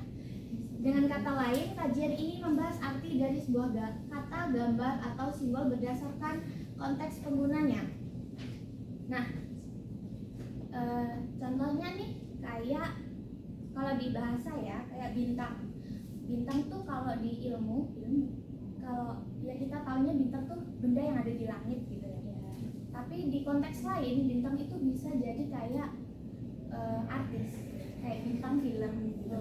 Dengan kata lain, kajian ini membahas arti dari sebuah kata, gambar, atau simbol berdasarkan konteks penggunanya. Nah, contohnya nih kayak kalau di bahasa ya, kayak bintang. Bintang tuh kalau di ilmu, kalau ya kita tahunya bintang tuh benda yang ada di langit gitu ya. Tapi di konteks lain, bintang itu bisa jadi kayak artis, kayak bintang film gitu.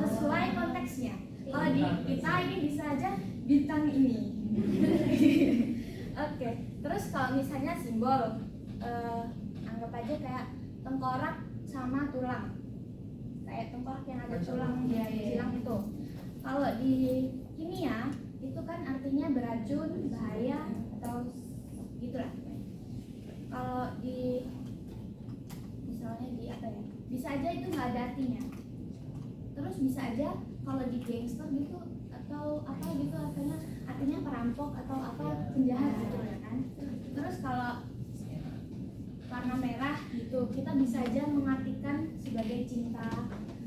Sesuai konteksnya. Kalau di kita ini bisa aja bintang ini. Oke. Terus kalau misalnya simbol, anggap aja kayak tengkorak sama tulang. Kayak tengkorak yang ada tulang silang itu. Kalau di kimia itu kan artinya beracun, bahaya, atau gitulah. Kalau di misalnya di apa ya, bisa aja itu nggak ada artinya. Terus bisa aja kalau di gangster gitu atau apa gitu artinya perampok atau apa, penjahat gitu ya kan. Terus kalau warna merah gitu kita bisa aja mengartikan sebagai cinta,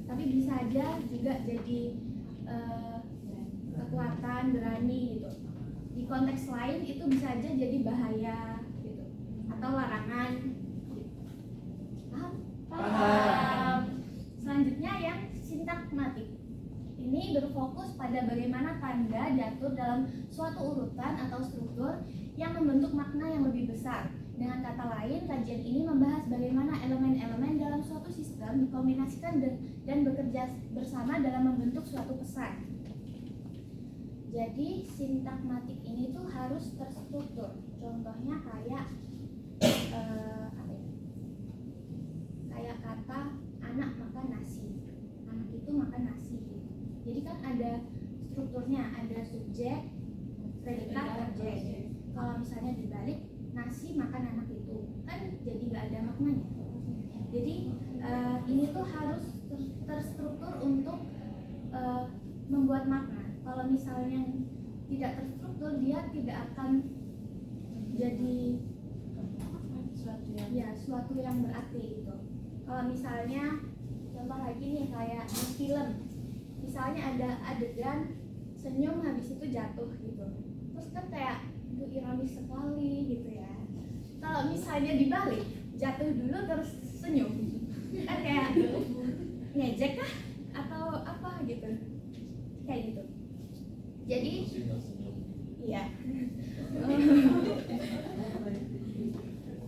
tapi bisa aja juga jadi kekuatan, berani gitu. Di konteks lain itu bisa aja jadi bahaya gitu atau larangan gitu. Paham? Selanjutnya yang sintagmatik. Ini berfokus pada bagaimana tanda diatur dalam suatu urutan atau struktur yang membentuk makna yang lebih besar. Dengan kata lain, kajian ini membahas bagaimana elemen-elemen dalam suatu sistem dikombinasikan dan bekerja bersama dalam membentuk suatu pesan. Jadi sintagmatik ini tuh harus terstruktur. Contohnya kayak kayak kata anak makan nasi. Anak itu makan nasi. Jadi kan ada strukturnya, ada subjek, predikat, objek. Kalau misalnya dibalik, nasi makan anak itu, kan jadi nggak ada maknanya. Jadi ini tuh harus terstruktur untuk membuat makna. Kalau misalnya tidak terstruktur, dia tidak akan jadi suatu yang berarti gitu. Kalau misalnya contoh lagi nih kayak di film, misalnya ada adegan senyum habis itu jatuh gitu, terus kan kayak itu ironis sekali gitu ya. Kalau misalnya dibalik, jatuh dulu terus senyum, kan kayak ngejek kah atau apa gitu, kayak gitu. Jadi iya.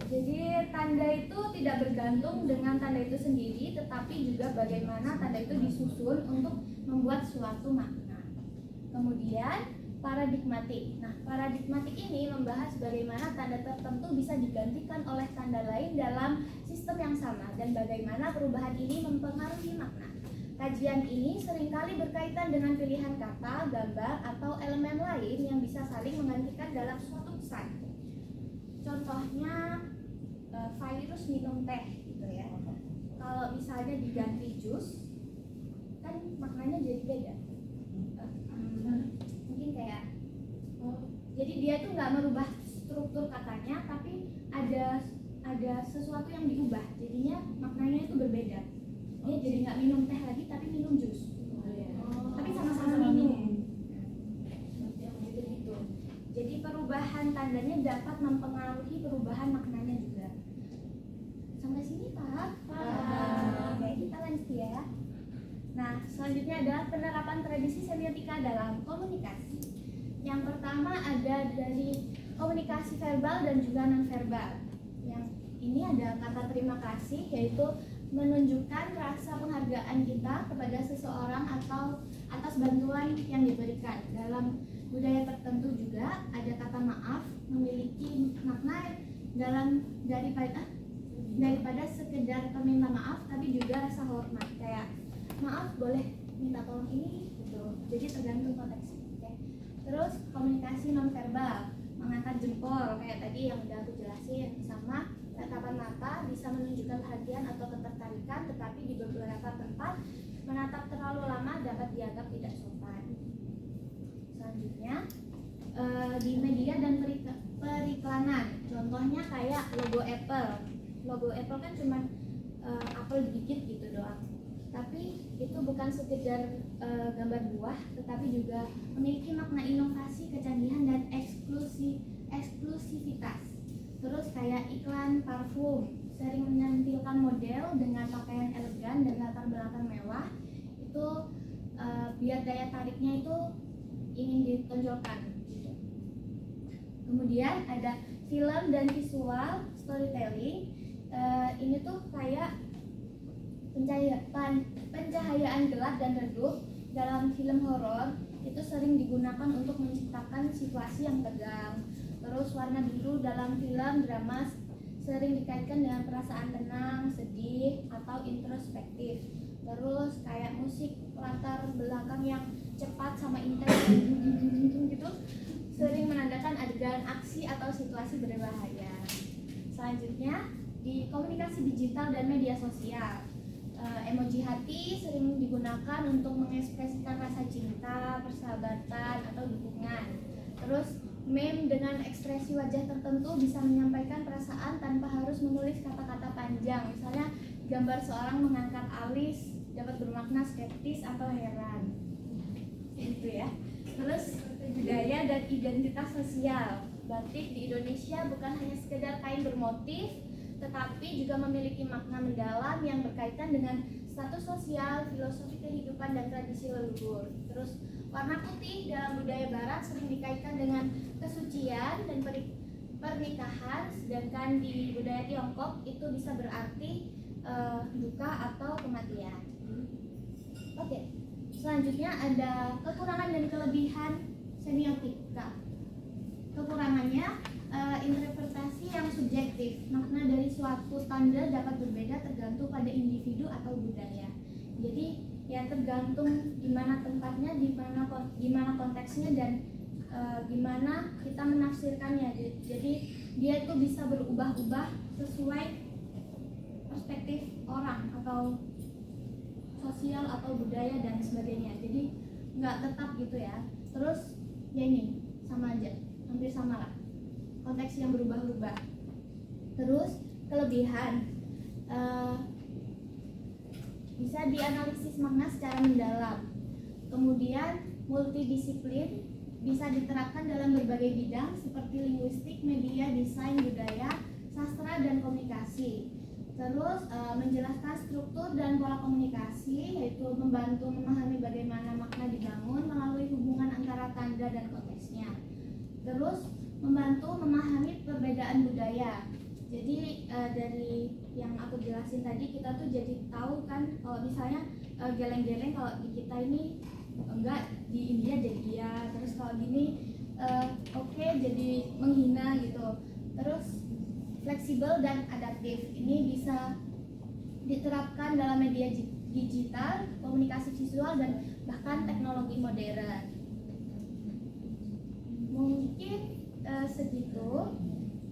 Jadi tanda itu tidak bergantung dengan tanda itu sendiri, tetapi juga bagaimana tanda itu disusun untuk membuat suatu makna. Kemudian paradigmatik. Nah, paradigmatik ini membahas bagaimana tanda tertentu bisa digantikan oleh tanda lain dalam sistem yang sama dan bagaimana perubahan ini mempengaruhi makna. Kajian ini seringkali berkaitan dengan pilihan kata, gambar, atau elemen lain yang bisa saling menggantikan dalam suatu pesan. Contohnya virus minum teh gitu ya. Kalau misalnya diganti jus, kan maknanya jadi beda. Mungkin kayak jadi dia tuh nggak merubah struktur katanya, tapi ada sesuatu yang diubah, jadinya maknanya itu berbeda. Dia jadi nggak minum teh lagi, tapi minum jus. Tapi sama-sama minum. Gitu. Jadi perubahan tandanya dapat mempengaruhi perubahan maknanya juga. Sampai sini paham? Oke, kita lanjut ya. Nah, selanjutnya adalah penerapan tradisi semiotika dalam komunikasi. Yang pertama ada dari komunikasi verbal dan juga non-verbal. Yang ini ada kata terima kasih, yaitu menunjukkan rasa penghargaan kita kepada seseorang atau atas bantuan yang diberikan. Dalam budaya tertentu juga ada kata maaf memiliki makna dalam daripada sekedar meminta maaf, tapi juga rasa hormat, kayak maaf boleh minta tolong ini gitu. Jadi tergantung konteks. Oke. Terus komunikasi nonverbal, mengangkat jempol kayak tadi yang udah aku jelasin, sama tatapan mata bisa menunjukkan perhatian atau ketertarikan, tetapi di beberapa tempat menatap terlalu lama dapat dianggap tidak sopan. Selanjutnya di media dan periklanan, contohnya kayak logo Apple. Logo Apple kan cuma apel dikit gitu doang, tapi itu bukan sekedar gambar buah, tetapi juga memiliki makna inovasi, kecanggihan, dan eksklusivitas. Terus kayak iklan parfum sering menampilkan model dengan pakaian elegan dan latar belakang mewah, itu biar daya tariknya itu ingin ditonjolkan gitu. Kemudian ada film dan visual storytelling. Ini tuh kayak pencahayaan gelap dan redup dalam film horor itu sering digunakan untuk menciptakan situasi yang tegang. Terus warna biru dalam film drama sering dikaitkan dengan perasaan tenang, sedih, atau introspektif. Terus kayak musik latar belakang yang cepat sama intens gitu sering menandakan adegan aksi atau situasi berbahaya. Selanjutnya di komunikasi digital dan media sosial, emoji hati sering digunakan untuk mengekspresikan rasa cinta, persahabatan, atau dukungan. Terus meme dengan ekspresi wajah tertentu bisa menyampaikan perasaan tanpa harus menulis kata-kata panjang. Misalnya gambar seorang mengangkat alis dapat bermakna skeptis atau heran. Itu ya. Terus budaya dan identitas sosial. Batik di Indonesia bukan hanya sekedar kain bermotif, tetapi juga memiliki makna mendalam yang berkaitan dengan status sosial, filosofi kehidupan, dan tradisi leluhur. Terus warna putih dalam budaya barat sering dikaitkan dengan kesucian dan pernikahan, sedangkan di budaya Tiongkok itu bisa berarti duka atau kematian. Oke, selanjutnya ada kekurangan dan kelebihan semiotika. Kekurangannya interpretasi yang subjektif. Makna dari suatu tanda dapat berbeda tergantung pada individu atau budaya. Jadi ya tergantung di mana tempatnya, di mana konteksnya, dan gimana kita menafsirkannya. Jadi dia itu bisa berubah-ubah sesuai perspektif orang atau sosial atau budaya dan sebagainya. Jadi nggak tetap gitu ya. Terus ya ini sama aja, hampir sama lah, konteks yang berubah-ubah. Terus kelebihan bisa dianalisis makna secara mendalam. Kemudian multidisiplin bisa diterapkan dalam berbagai bidang seperti linguistik, media, desain, budaya, sastra, dan komunikasi. Terus menjelaskan struktur dan pola komunikasi, yaitu membantu memahami bagaimana makna dibangun melalui hubungan antara tanda dan konteksnya. Terus membantu memahami perbedaan budaya. Jadi dari yang aku jelasin tadi, kita tuh jadi tahu kan kalau misalnya geleng-geleng kalau di kita ini enggak, di India jadi iya, terus kalau gini oke, jadi menghina gitu. Terus fleksibel dan adaptif, ini bisa diterapkan dalam media digital, komunikasi visual, dan bahkan teknologi modern. Mungkin segitu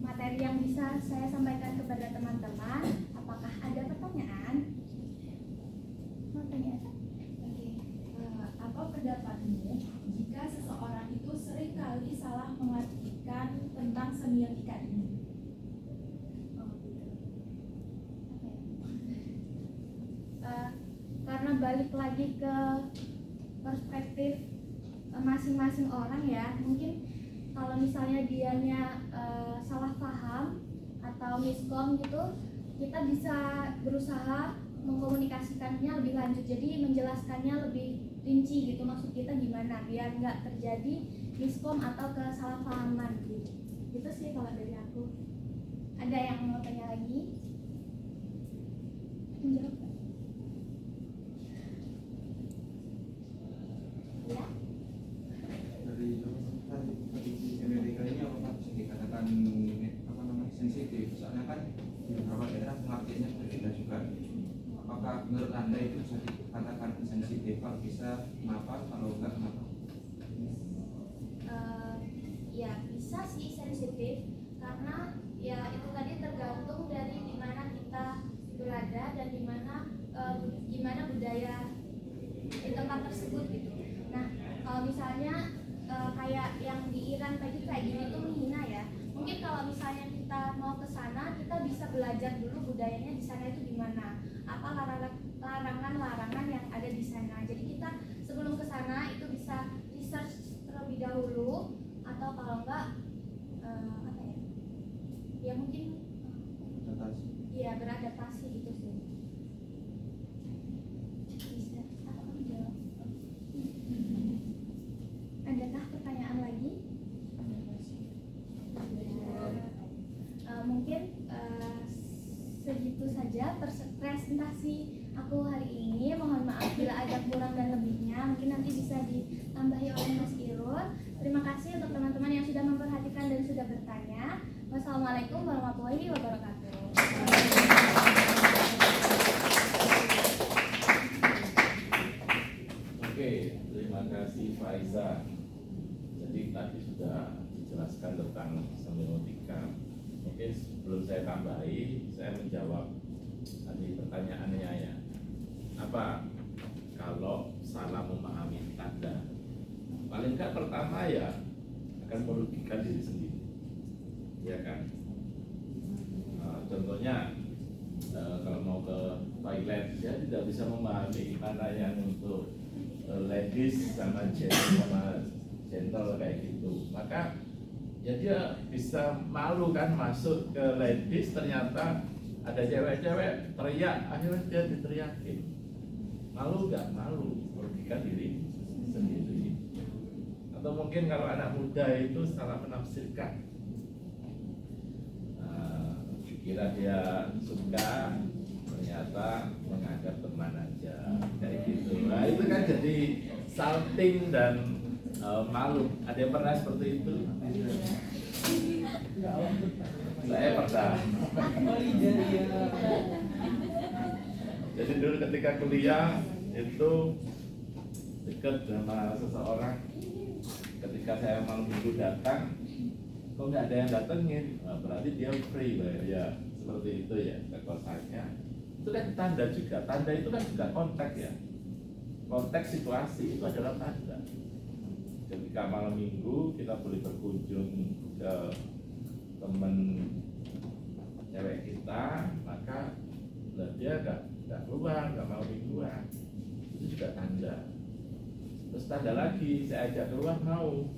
materi yang bisa saya sampaikan kepada teman-teman. Apakah ada pertanyaan? Mau tanya apa? Oke, apa pendapatmu jika seseorang itu seringkali salah mengartikan tentang semiotika ini? Oh, gitu. Apa ya? Karena balik lagi ke perspektif masing-masing orang ya, mungkin kalau misalnya dianya salah paham atau miskom gitu, kita bisa berusaha mengkomunikasikannya lebih lanjut, jadi menjelaskannya lebih rinci gitu, maksud kita gimana biar nggak terjadi miskom atau kesalahpahaman gitu. Gitu sih kalau dari aku. Ada yang mau tanya lagi? Menjawab? Ya. Dari Amerika ini apa Pak bisa dikatakan sensitif? Soalnya kan di beberapa daerah pengertiannya berbeda juga. Apakah menurut Anda itu bisa dikatakan sensitif? Kalau bisa kenapa? Kalau enggak kenapa? Ya bisa sih sensitif, karena ya itu tadi tergantung dari dimana kita berada dan gimana budaya di tempat tersebut gitu. Nah kalau misalnya kayak yang di Iran tadi kayak gini tuh menghina ya. Mungkin kalau misalnya kita mau ke sana, kita bisa belajar dulu budayanya di sana itu gimana. Apa larangan-larangan yang ada di sana. Jadi kita sebelum ke sana itu bisa research terlebih dahulu, atau kalau enggak apa ya? Ya mungkin ya beradaptasi gitu sih. Bisa atau kamu jawab? Adakah pertanyaan lagi? Mungkin segitu saja presentasi aku hari ini. Mohon maaf bila ada kurang dan lebihnya. Mungkin nanti bisa ditambahi oleh Mas Irul. Terima kasih untuk teman-teman yang sudah memperhatikan dan sudah bertanya. Wassalamualaikum warahmatullahi wabarakatuh. Oke, terima kasih Faiza. Jadi tadi sudah dijelaskan tentang semiotika. Mungkin sebelum saya tambahi, saya menjawab tadi pertanyaannya ya. Apa kalau salah memahami tanda? Paling nggak pertama ya akan merugikan diri sendiri, ya kan? Contohnya kalau mau ke toilet, dia tidak bisa memahami mana yang untuk ladies sama gentle kayak gitu. Maka ya dia bisa malu kan masuk ke ladies, ternyata ada cewek-cewek teriak, akhirnya dia diteriakin. Malu nggak? Malu, merugikan diri sendiri. Atau mungkin kalau anak muda itu salah menafsirkan, kira dia suka, ternyata menganggap teman aja kayak gitu. Nah itu kan jadi salting dan malu. Ada yang pernah seperti itu? Saya pernah. Jadi dulu ketika kuliah itu dekat sama seseorang. Ketika saya malam minggu datang, kok nggak ada yang datengin? Nah, berarti dia free ya, seperti itu ya ke kosannya. Itu kan tanda juga. Tanda itu kan juga konteks ya. Konteks situasi itu adalah tanda. Ketika malam minggu kita boleh berkunjung ke teman cewek kita, maka dia nggak keluar, nggak mau mingguan. Itu juga tanda. Terus tanda lagi, saya ajak keluar mau,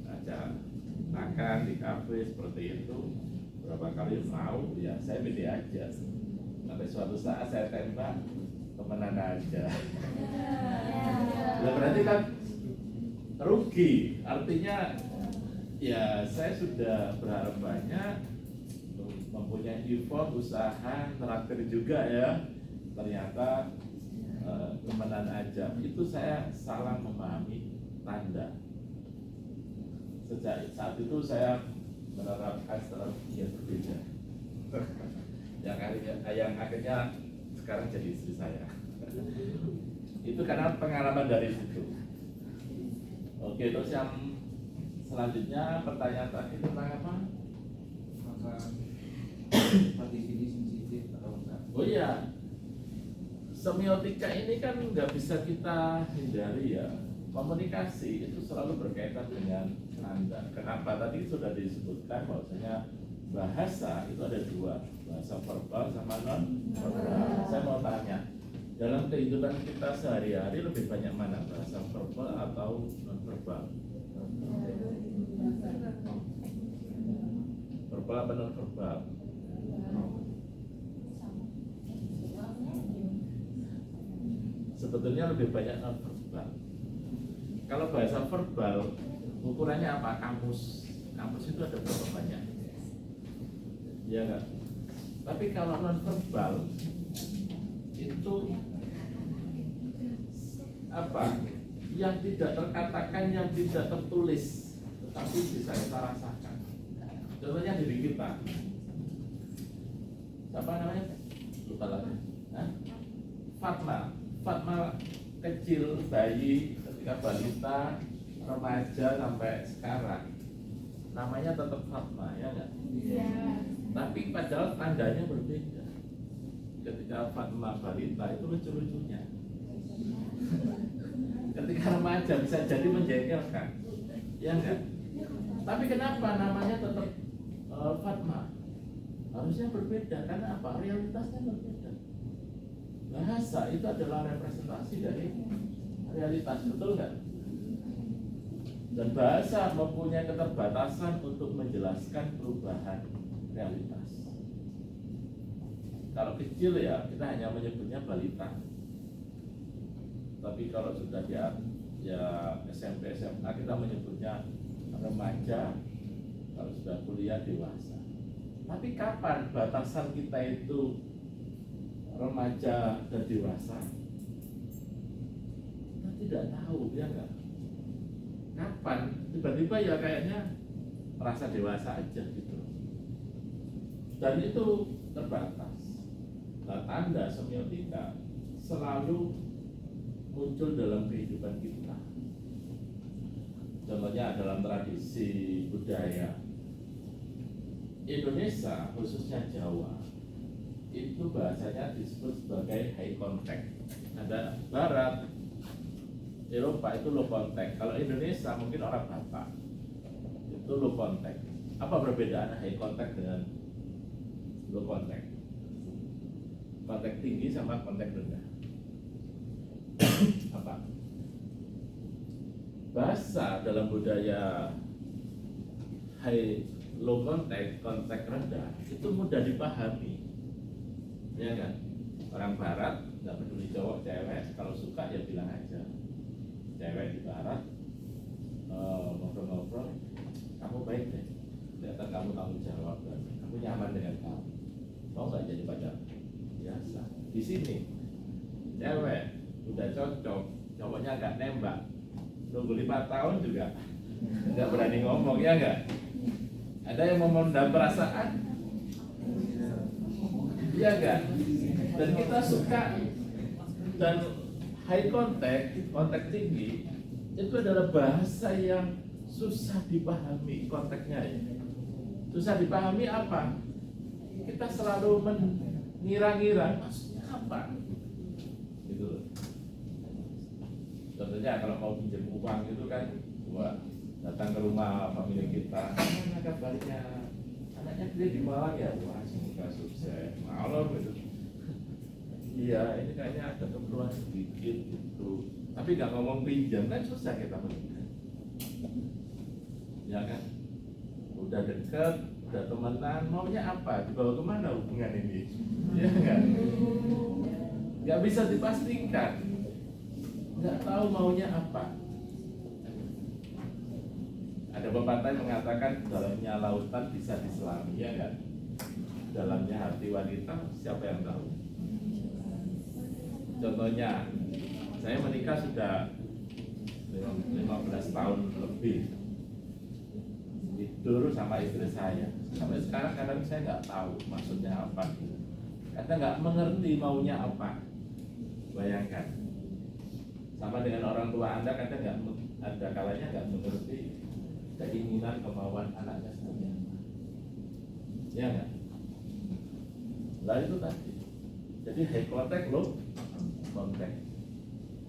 ajak makan di kafe seperti itu, berapa kali mau, ya saya pilih aja. Sampai suatu saat saya tembak, temenan aja. Ya berarti kan rugi, artinya ya saya sudah berharap banyak, mempunyai effort, usaha, traktir juga ya, ternyata temenan aja. Itu saya salah memahami tanda. Sejak saat itu saya menerapkan strategi yang berbeda. yang akhirnya sekarang jadi istri saya. Itu karena pengalaman dari situ. Oke, terus yang Selanjutnya pertanyaan tadi tentang apa? Maka hati sini sensitif atau enggak? Oh iya, semiotika ini kan nggak bisa kita hindari ya. Komunikasi itu selalu berkaitan dengan nanda. Kenapa? Tadi sudah disebutkan bahwasanya bahasa itu ada dua, bahasa verbal sama non verbal. Saya mau tanya, dalam kehidupan kita sehari-hari lebih banyak mana, bahasa verbal atau non verbal? Verbal apa non verbal? Sebetulnya lebih banyak non verbal. Kalau bahasa verbal ukurannya apa? Kamus. Kamus itu ada berapa banyak? Ya enggak? Tapi kalau non verbal itu apa? Yang tidak terkatakan, yang tidak tertulis, tetapi bisa kita rasakan. Contohnya diri kita. Siapa namanya? Lupa lagi. Hah? Fatma kecil, bayi, ketika balita, remaja sampai sekarang, namanya tetap Fatma, ya enggak? Iya. Tapi padahal tandanya berbeda. Ketika Fatma balita itu lucu-lucunya. Ketika remaja bisa jadi menjengkelkan, ya enggak? Tapi kenapa namanya tetap Fatma? Harusnya berbeda, karena apa? Realitasnya berbeda. Bahasa itu adalah representasi dari realitas, betul nggak? Dan bahasa mempunyai keterbatasan untuk menjelaskan perubahan realitas. Kalau kecil ya kita hanya menyebutnya balita. Tapi kalau sudah ya SMP SMA kita menyebutnya remaja. Kalau sudah kuliah dewasa. Tapi kapan batasan kita itu remaja dan dewasa? Kita tidak tahu, ya enggak? Kapan? Tiba-tiba ya kayaknya merasa dewasa aja gitu. Dan itu terbatas. Nah, tanda semiotika selalu muncul dalam kehidupan kita. Contohnya dalam tradisi budaya Indonesia, khususnya Jawa, itu bahasanya disebut sebagai high contact. Ada Barat, Eropa itu low contact. Kalau Indonesia mungkin orang Batak itu low contact. Apa perbedaan high contact dengan low contact? Kontak tinggi sama kontak rendah. Apa? Bahasa dalam budaya low contact, kontak rendah itu mudah dipahami, ya kan? Orang Barat nggak peduli cowok cewek, kalau suka ya bilang aja. Cewek di Barat ngobrol-ngobrol, kamu baik deh, kelihatan kamu tanggung jawab dan aku nyaman dengan kamu. Mau nggak jadi pacar? Biasa. Di sini cewek udah cocok, cowoknya nggak nembak, nunggu 5 tahun juga nggak berani ngomong, ya nggak? Ada yang memendam perasaan, iya nggak? Dan kita suka. Dan high contact, kontak tinggi itu adalah bahasa yang susah dipahami konteksnya ya. Susah dipahami apa? Kita selalu mengira-ngira maksudnya apa? Gitu loh. Contohnya kalau mau pinjam uang itu kan, datang ke rumah pemilik kita, mana kabarnya? Anaknya dia di Malang ya, wah semoga sukses, malam gitu. Iya, ini kayaknya ada keperluan sedikit gitu. Tapi nggak ngomong pinjam kan susah kita menikah. Ya kan? Udah deket, udah temenan, maunya apa? Dibawa kemana hubungan ini? Ya kan? Nggak bisa dipastikan. Nggak tahu maunya apa. Ada pepatah yang mengatakan dalamnya lautan bisa diselami, ya kan? Dalamnya hati wanita siapa yang tahu? Contohnya, saya menikah sudah 15 tahun lebih, tidur sama istri saya. Sampai sekarang kadang saya nggak tahu maksudnya apa. Kadang nggak mengerti maunya apa. Bayangkan, sama dengan orang tua Anda kadang nggak ada kalanya nggak mengerti keinginan kemauan anaknya seperti apa. Ya nggak? Nah itu tadi. Jadi high contact, low contact.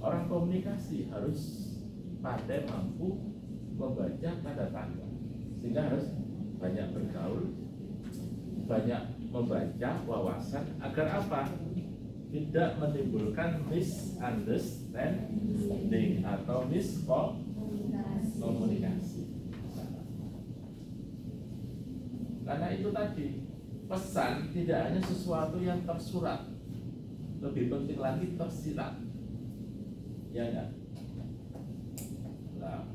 Orang komunikasi harus pandai mampu membaca tanda-tanda, sehingga harus banyak bergaul, banyak membaca wawasan agar apa? Tidak menimbulkan misunderstanding atau miskomunikasi. Karena itu tadi, pesan tidak hanya sesuatu yang tersurat, lebih penting lagi tersirat. Ya enggak? Nah,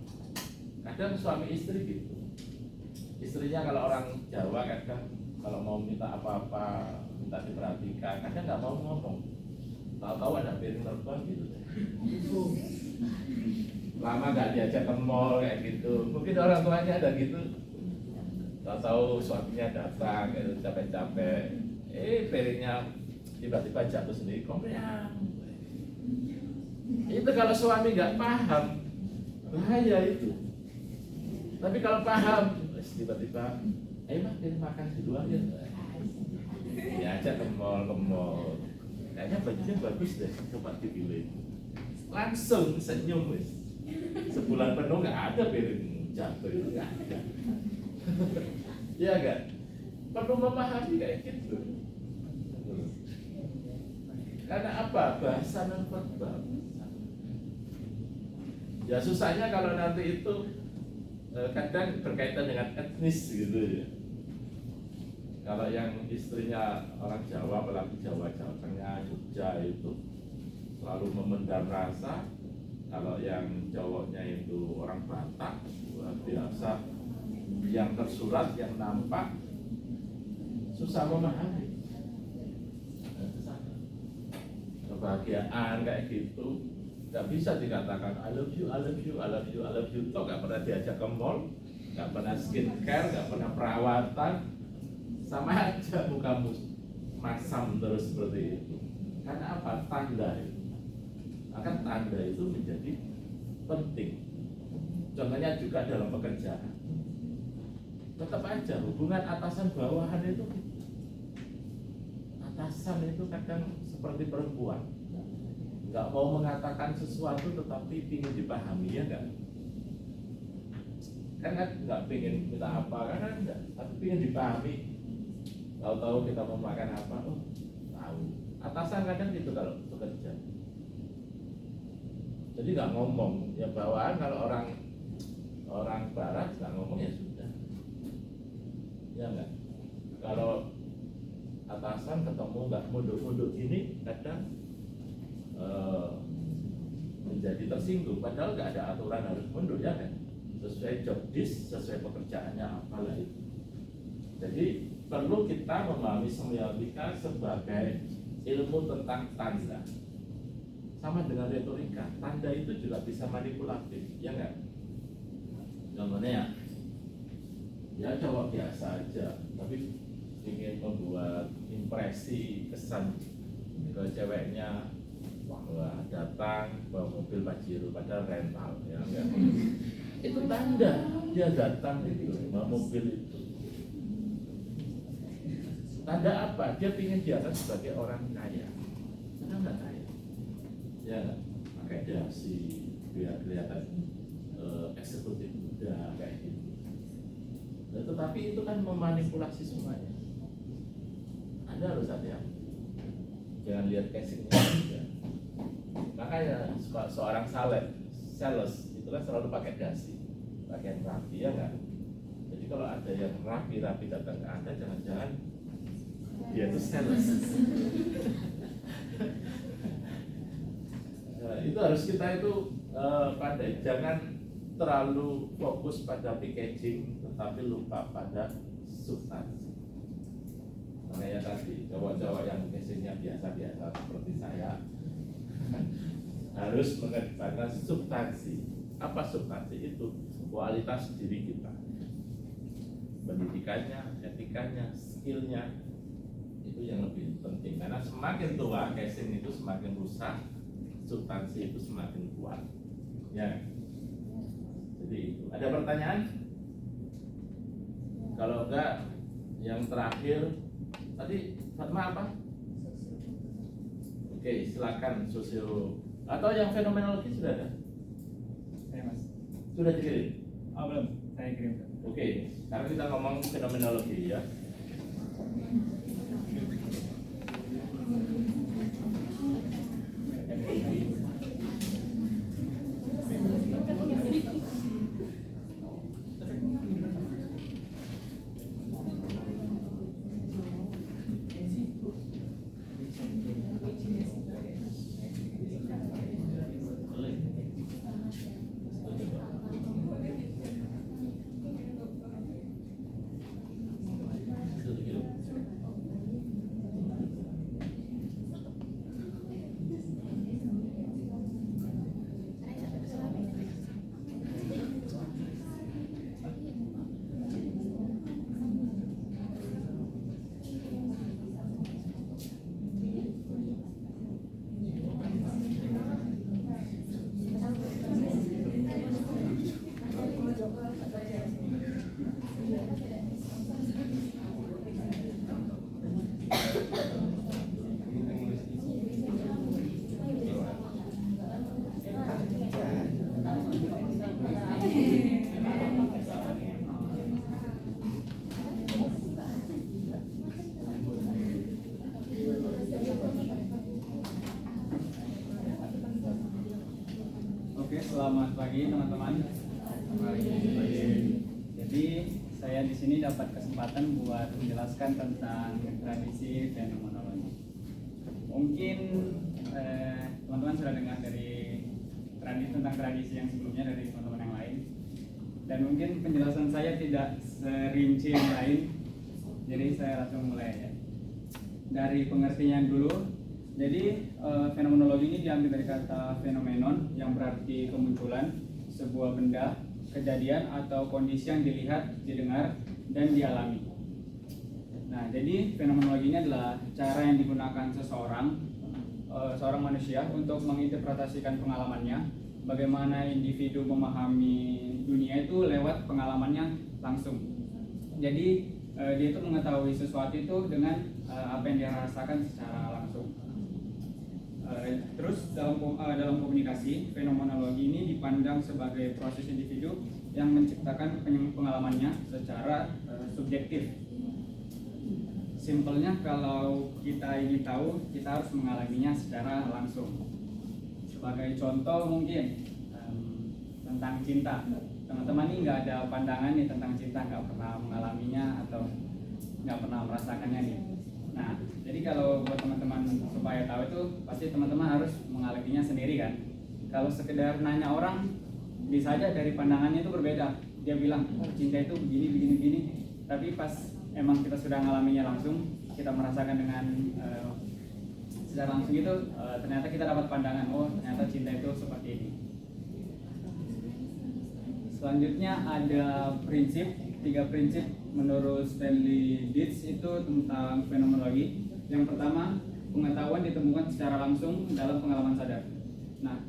kadang suami istri gitu. Istrinya kalau orang Jawa kadang kalau mau minta apa-apa, minta diperhatikan, kadang nggak mau ngomong. Tahu-tahu ada piring terbang gitu. Lama nggak diajak ke mall kayak gitu. Mungkin orang tuanya ada gitu. Tahu-tahu suaminya datang, kayak capek-capek, piringnya tiba-tiba jatuh sendiri, komplain. Itu kalau suami nggak paham, bahaya itu. Tapi kalau paham, tiba-tiba, mah kita makan di luar ya. Diajak ke mall, kayaknya bajunya bagus deh, coba dipilih. Langsung senyum wis. Sebulan penuh nggak ada piring jatuh itu, nggak ada. Iya kan? Perlu memahami kayak gitu. Karena apa? Bahasa non verbal. Ya susahnya kalau nanti itu kadang berkaitan dengan etnis gitu ya. Kalau yang istrinya orang Jawa, apalagi Jawa Tengah, Jogja itu selalu memendam rasa. Kalau yang Jawanya itu orang Batak, luar biasa, yang tersurat, yang nampak, susah memahami. Kebahagiaan kayak gitu nggak bisa dikatakan I love you, I love you, I love you, I love you. Toh nggak pernah diajak ke mall, nggak pernah skincare, nggak pernah perawatan, sama aja mukamu masam terus seperti itu. Karena apa? Tanda itu. Maka tanda itu menjadi penting. Contohnya juga dalam pekerjaan. Tetap aja hubungan atasan bawahan itu, atasan itu kadang seperti perempuan, nggak mau mengatakan sesuatu tetapi ingin dipahami, ya enggak? Kan nggak pengen minta apa, kan enggak, tapi ingin dipahami. Tahu-tahu kita mau makan apa, oh tahu. Atasan kadang gitu kalau bekerja. Jadi nggak ngomong, ya bawaan kalau orang barat nggak ngomong ya sudah, ya enggak. Kalau atasan ketemu nggak munduk-munduk ini kadang menjadi tersinggung, padahal nggak ada aturan harus mundur, ya kan, sesuai job desk, sesuai pekerjaannya apalah itu. Jadi perlu kita memahami semiotika sebagai ilmu tentang tanda, sama dengan retorika. Tanda itu juga bisa manipulatif, ya nggak? Contohnya ya cowok biasa aja tapi ingin membuat impresi kesan ke ceweknya, wah datang bawa mobil Pajero padahal rental, ya enggak. Itu tanda dia datang itu bawa mobil itu. Tanda apa? Dia ingin dianggap sebagai orang kaya. Karena enggak kaya, ya pakai dasi biar kelihatan eksekutif muda kayak gitu. Nah, tetapi itu kan memanipulasi semuanya. Anda harus hati-hati, jangan lihat casingnya juga. Makanya seorang sales itu kan selalu pakai dasi, pakai rapi, ya enggak? Jadi kalau ada yang rapi datang ke Anda, jangan-jangan dia itu sales. Nah, itu harus kita itu pandai, jangan terlalu fokus pada packaging tetapi lupa pada substansi. Makanya tadi cowok-cowok yang casingnya biasa-biasa seperti saya harus mengedepankan substansi. Apa substansi itu? Kualitas diri kita, pendidikannya, etikanya, skillnya, itu yang lebih penting. Karena semakin tua casing itu semakin rusak, substansi itu semakin kuat. Ya. Jadi itu. Ada pertanyaan? Kalau enggak, yang terakhir tadi Fatma apa? Oke, silakan sosio atau yang fenomenologi sudah ada? Saya mas. Sudah dikirim? Oh belum, saya kirim. Oke, sekarang kita ngomong fenomenologi ya. Oke, selamat pagi teman-teman. Jadi saya di sini dapat kesempatan buat menjelaskan tentang tradisi fenomenologi. Mungkin teman-teman sudah dengar dari tentang tradisi yang sebelumnya dari teman-teman yang lain. Dan mungkin penjelasan saya tidak serinci yang lain. Jadi saya langsung mulai ya. Dari pengertian dulu. Jadi fenomenologi ini diambil dari kata fenomenon yang berarti kemunculan sebuah benda, kejadian atau kondisi yang dilihat, didengar, dan dialami. Nah, jadi fenomenologi ini adalah cara yang digunakan seorang manusia untuk menginterpretasikan pengalamannya, bagaimana individu memahami dunia itu lewat pengalamannya langsung. Jadi dia itu mengetahui sesuatu itu dengan apa yang dia rasakan secara langsung. Terus dalam komunikasi, fenomenologi ini dipandang sebagai proses individu yang menciptakan pengalamannya secara subjektif. Simpelnya kalau kita ingin tahu, kita harus mengalaminya secara langsung. Sebagai contoh mungkin tentang cinta. Teman-teman ini nggak ada pandangan nih tentang cinta, nggak pernah mengalaminya atau nggak pernah merasakannya nih. Nah, jadi kalau buat teman-teman supaya tahu itu pasti teman-teman harus mengalaminya sendiri kan. Kalau sekedar nanya orang, bisa aja dari pandangannya itu berbeda. Dia bilang cinta itu begini. Tapi pas emang kita sudah mengalaminya langsung, kita merasakan dengan secara langsung itu, ternyata kita dapat pandangan, oh ternyata cinta itu seperti ini. Selanjutnya ada 3 prinsip menurut Stanley Dietz itu tentang fenomenologi. Yang pertama, pengetahuan ditemukan secara langsung dalam pengalaman sadar. Nah,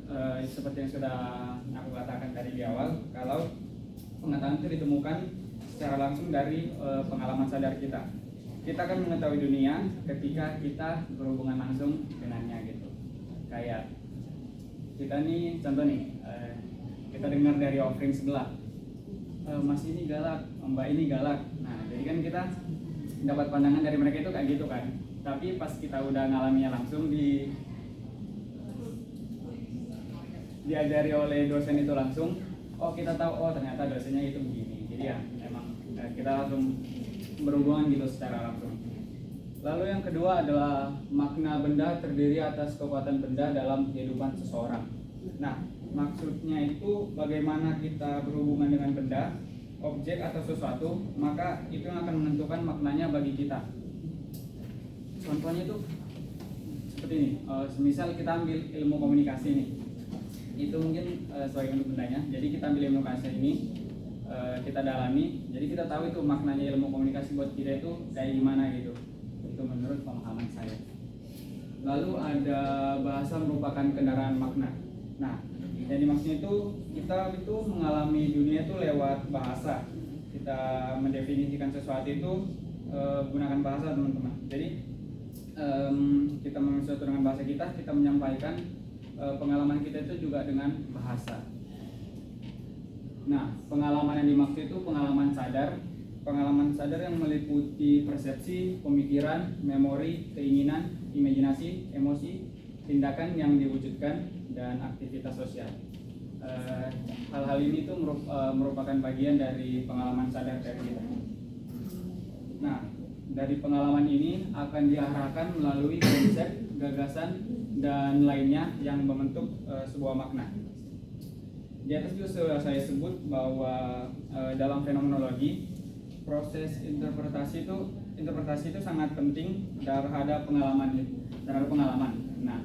seperti yang sudah aku katakan tadi di awal, kalau pengetahuan itu ditemukan secara langsung dari pengalaman sadar kita. Kita akan mengetahui dunia ketika kita berhubungan langsung dengannya gitu. Kayak kita nih, contoh nih, kita dengar dari offering sebelah, Mas ini galak, Mbak ini galak. Nah, jadi kan kita dapat pandangan dari mereka itu kayak gitu kan. Tapi pas kita udah ngalaminya langsung, diajari oleh dosen itu langsung, oh kita tahu, oh ternyata dosennya itu begini. Jadi ya emang kita langsung berhubungan gitu secara langsung. Lalu yang kedua adalah makna benda terdiri atas kekuatan benda dalam kehidupan seseorang. Nah, maksudnya itu bagaimana kita berhubungan dengan benda, objek atau sesuatu, maka itu yang akan menentukan maknanya bagi kita. Contohnya itu seperti ini, semisal kita ambil ilmu komunikasi nih, itu mungkin sebagai bentuk bendanya. Jadi kita ambil ilmu komunikasi ini, kita dalami, jadi kita tahu itu maknanya ilmu komunikasi buat kita itu kayak gimana gitu. Itu menurut pemahaman saya. Lalu ada bahasa merupakan kendaraan makna. Nah, jadi maksudnya itu kita itu mengalami dunia itu lewat bahasa. Kita kita mendefinisikan sesuatu itu gunakan bahasa teman-teman. Jadi kita mengenai sesuatu dengan bahasa kita menyampaikan pengalaman kita itu juga dengan bahasa. Nah, pengalaman yang dimaksud itu pengalaman sadar yang meliputi persepsi, pemikiran, memori, keinginan, imajinasi, emosi, tindakan yang diwujudkan, dan aktivitas sosial. Hal-hal ini tuh merupakan bagian dari pengalaman sadar dari kita. Nah, dari pengalaman ini akan diarahkan melalui konsep, gagasan, dan lainnya yang membentuk sebuah makna. Di atas juga sudah saya sebut bahwa dalam fenomenologi proses interpretasi itu sangat penting terhadap pengalaman. Nah,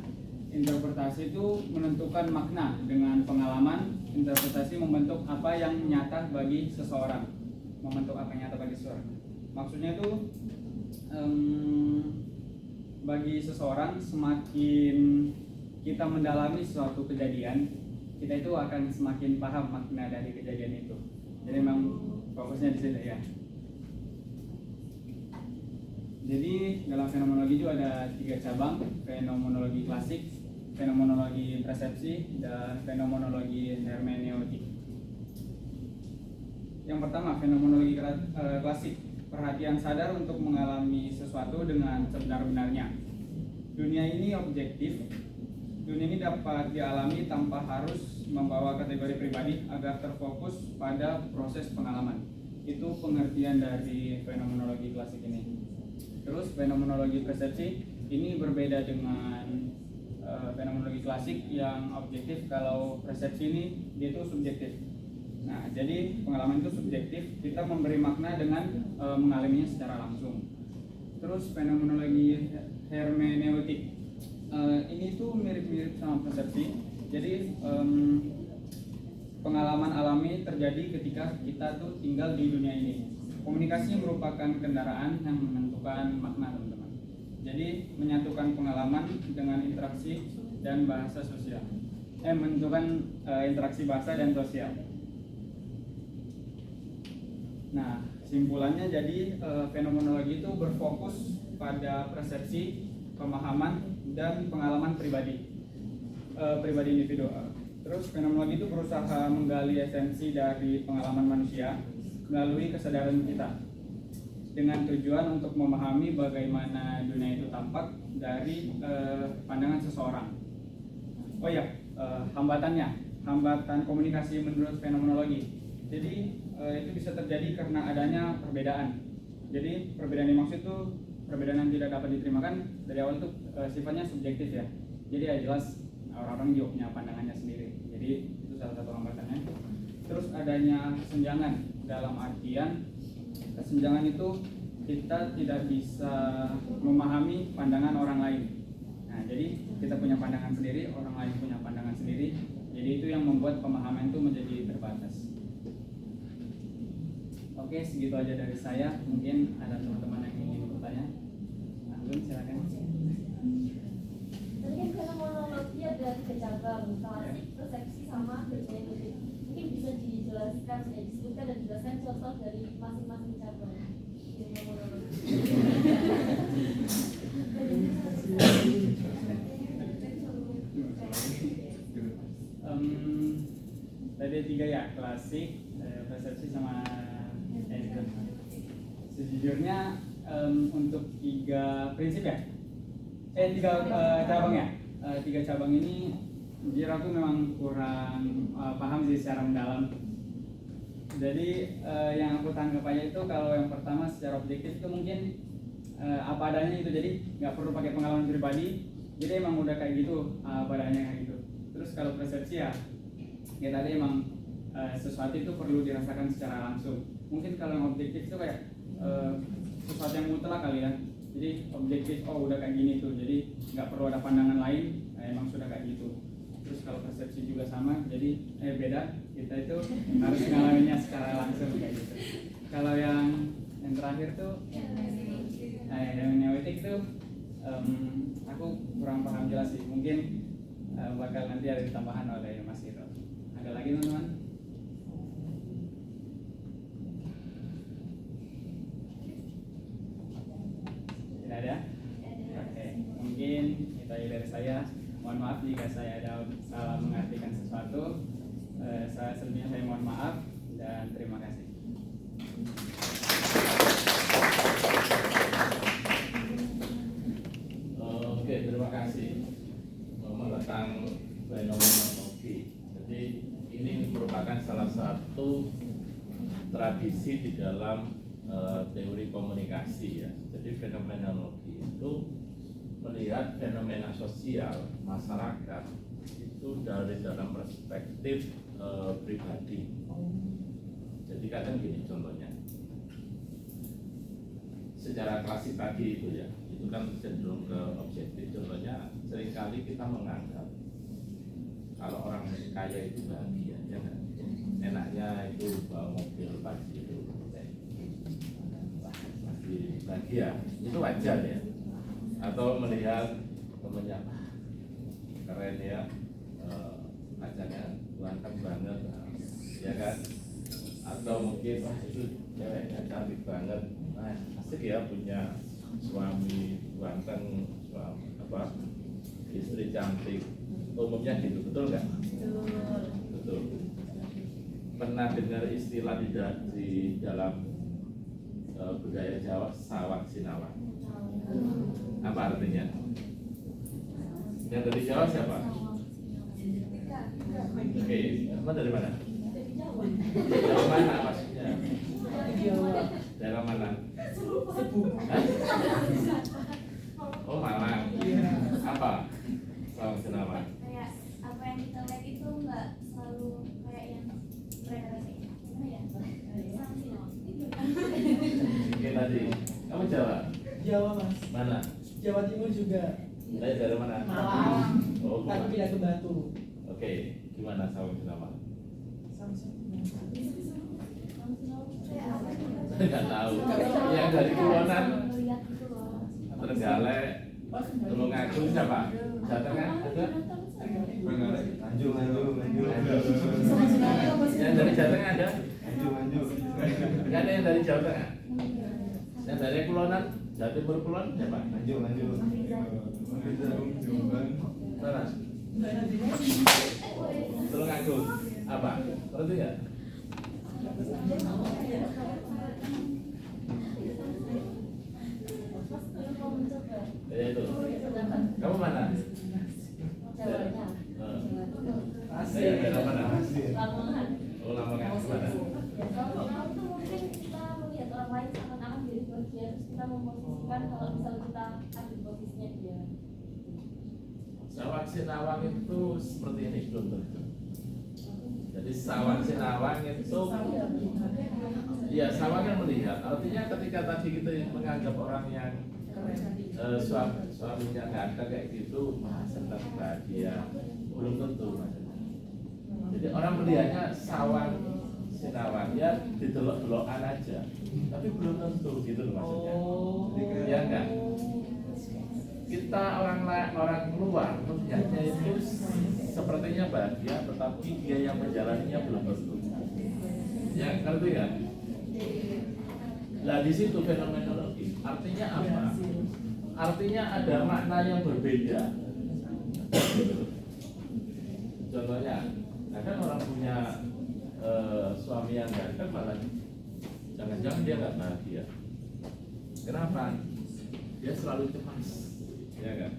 interpretasi itu menentukan makna. Dengan pengalaman, interpretasi membentuk apa yang nyata bagi seseorang. Maksudnya itu bagi seseorang, semakin kita mendalami suatu kejadian, kita itu akan semakin paham makna dari kejadian itu. Jadi memang fokusnya di situ ya. Jadi dalam fenomenologi itu ada 3 cabang: fenomenologi klasik, fenomenologi persepsi, dan fenomenologi hermeneutik. Yang pertama, fenomenologi klasik, perhatian sadar untuk mengalami sesuatu dengan sebenar-benarnya. Dunia ini objektif. Dunia ini dapat dialami tanpa harus membawa kategori pribadi agar terfokus pada proses pengalaman. Itu pengertian dari fenomenologi klasik ini. Terus fenomenologi persepsi ini berbeda dengan fenomenologi klasik yang objektif. Kalau persepsi ini dia itu subjektif. Nah, jadi pengalaman itu subjektif, kita memberi makna dengan mengalaminya secara langsung. Terus fenomenologi hermeneutik ini tuh mirip-mirip sama persepsi. Jadi pengalaman alami terjadi ketika kita tuh tinggal di dunia ini. Komunikasi merupakan kendaraan yang menentukan makna, teman-teman. Jadi menyatukan pengalaman dengan interaksi dan bahasa sosial. Menentukan interaksi bahasa dan sosial. Nah, simpulannya jadi fenomenologi itu berfokus pada persepsi, pemahaman, dan pengalaman pribadi individual. Terus fenomenologi itu berusaha menggali esensi dari pengalaman manusia melalui kesadaran kita dengan tujuan untuk memahami bagaimana dunia itu tampak dari pandangan seseorang. Oh ya, hambatan komunikasi menurut fenomenologi. Jadi itu bisa terjadi karena adanya perbedaan. Jadi perbedaan yang dimaksud itu perbedaan yang tidak dapat diterimakan dari awal itu sifatnya subjektif ya. Jadi ya jelas orang-orang juga punya pandangannya sendiri. Jadi itu salah satu hambatannya. Terus adanya kesenjangan, dalam artian kesenjangan itu kita tidak bisa memahami pandangan orang lain. Nah, jadi kita punya pandangan sendiri, orang lain punya pandangan sendiri. Jadi itu yang membuat pemahaman itu menjadi terbatas. Oke, segitu aja dari saya. Mungkin ada teman-teman yang ingin bertanya. Nah, silakan. Tadi kan fenomenologi ada 3 cabang, klasik, persepsi, sama hermeneutik. Mungkin bisa dijelaskan, disebutkan dan dijelaskan contoh dari masing-masing cabang fenomenologi. Tadi 3 ya, klasik, persepsi, sama sejujurnya untuk 3 prinsip ya, 3 cabang ya, 3 cabang ini jujur aku memang kurang paham sih secara mendalam. Jadi yang aku tangkap aja itu kalau yang pertama secara objektif itu mungkin apa adanya itu, jadi nggak perlu pakai pengalaman pribadi, jadi emang udah kayak gitu apa adanya kayak gitu. Terus kalau persepsi ya tadi emang sesuatu itu perlu dirasakan secara langsung. Mungkin kalau yang objektif itu kayak sesuatu yang mutlak kali ya. Jadi objektif, oh udah kayak gini tuh, jadi nggak perlu ada pandangan lain, emang sudah kayak gitu. Terus kalau persepsi juga sama, jadi beda, kita itu harus mengalaminya secara langsung kayak gitu. Kalau yang terakhir tuh hermeneutik tuh aku kurang paham jelas sih, mungkin bakal nanti ada tambahan oleh Mas Hiro. Ada lagi teman-teman? Itu aja dari saya. Mohon maaf jika saya ada salah mengartikan sesuatu. Sebelumnya saya mohon maaf dan terima kasih. Oke, terima kasih tentang fenomenologi. Jadi ini merupakan salah satu tradisi di dalam teori komunikasi ya. Jadi fenomenologi itu melihat fenomena sosial masyarakat itu dari dalam perspektif pribadi. Jadi kadang gini contohnya, secara klasik tadi itu ya, itu kan cenderung ke objektif. Contohnya seringkali kita menganggap kalau orang kaya itu bahagia, ya kan? Enaknya itu bawa mobil pagi itu pasti bahagia, itu wajar ya. Atau melihat temennya keren ya, pacarnya ganteng banget, ya kan? Atau mungkin wah itu ceweknya cantik banget, nah asik ya punya suami ganteng, suami apa, istri cantik. Umumnya gitu, betul nggak? Betul. Pernah dengar istilah di dalam budaya Jawa, sawak sinawak? Apa artinya? Yang dari Jawa siapa? Oke, kamu dari mana? Jawa mana maksudnya? Daerah mana? Hah? Oh Malang. Apa? Sawak sinawak. Kayak apa yang kita lihat itu nggak selalu kayak yang mereka gimana ya? Oke tadi, kamu Jawa? Jawa mas. Mana? Jawa Timur juga. Dari mana? Malang. Oh, Tapi Malang. pindah ke Batu. Oke, gimana sawak sinawak? Nggak tahu. Yang dari Kulonan, Trenggalek, Tulungagung siapa? Jawa Tengah ada? Anjung. Yang dari Jawa Tengah ada? Anjung. Nggak ada yang dari Jawa Tengah? Yang dari Kulonan, Jawa Timur Kulon siapa? Anjung. Mana? Tulungagung apa? Ngerti nggak? Ya itu. Kamu mana? Daerah mana? Oh Lamongan mana? Kalau mau tuh mungkin kita melihat orang lain seakan-akan diri bahagia, terus kita memposisikan kalau misalnya kita ada di posisinya dia. Sawak sinawang itu seperti ini belum tentu. Jadi sawak sinawang itu, ya sawak yang melihat. Artinya ketika tadi kita menganggap orang yang suaminya nggak ada kayak gitu, wah senang bahagia, belum tentu maksudnya. Jadi orang melihatnya sawang sinawang ya didelok-delokan aja, tapi belum tentu gitu loh maksudnya. Ya enggak? Kita orang luar melihatnya itu sepertinya bahagia, tetapi dia yang menjalaninya belum tentu. Ya ngerti kan? Nah di situ fenomenologi artinya apa? Artinya ada makna yang berbeda. Contohnya, kadang orang punya suami yang ganteng malah jangan-jangan dia nggak bahagia. Kenapa? Dia selalu cemas, ya kan?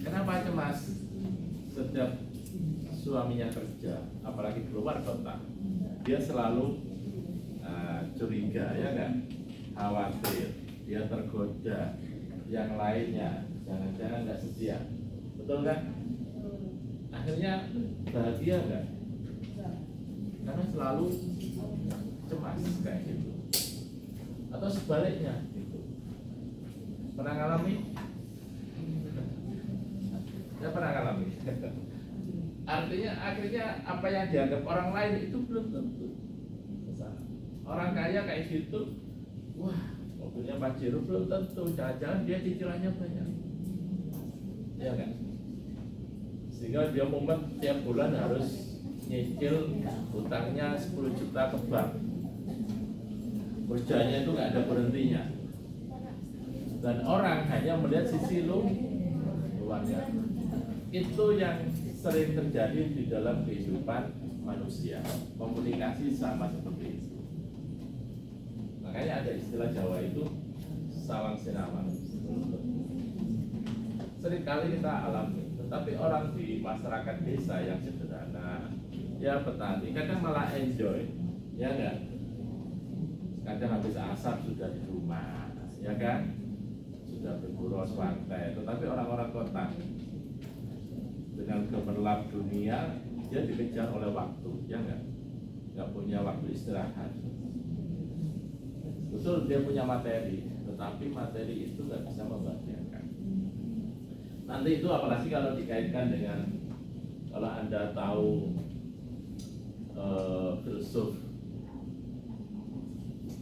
Kenapa cemas? Setiap suaminya kerja, apalagi keluar kota, dia selalu curiga, ya kan? Khawatir, dia tergoda, yang lainnya jangan-jangan nggak setia, betul kan? Akhirnya bahagia nggak? Karena selalu cemas kayak gitu. Atau sebaliknya gitu. Pernah ngalami? Ya pernah ngalami. Artinya akhirnya apa yang dianggap orang lain itu belum tentu. Orang kaya kayak gitu, wah mobilnya Pajero belum tentu, jangan-jangan dia cicilannya banyak, ya kan? Sehingga dia mumet tiap bulan harus nyicil utangnya 10 juta ke bank. Kerjanya itu nggak ada berhentinya. Dan orang hanya melihat sisi luar. ya. Itu yang sering terjadi di dalam kehidupan manusia. Komunikasi sama seperti itu. Makanya ada istilah Jawa itu sawang sinawang. Seringkali kita alami, tetapi orang di masyarakat desa yang sederhana, ya petani, kadang malah enjoy, ya enggak? Kadang habis asar sudah di rumah, ya kan? Sudah berburu santai. Tetapi orang-orang kota dengan gemerlap dunia, dia dikejar oleh waktu, ya enggak? Enggak punya waktu istirahat. Betul, dia punya materi, tetapi materi itu nggak bisa membahagiakan. Nanti itu apalagi kalau dikaitkan dengan, kalau Anda tahu filsuf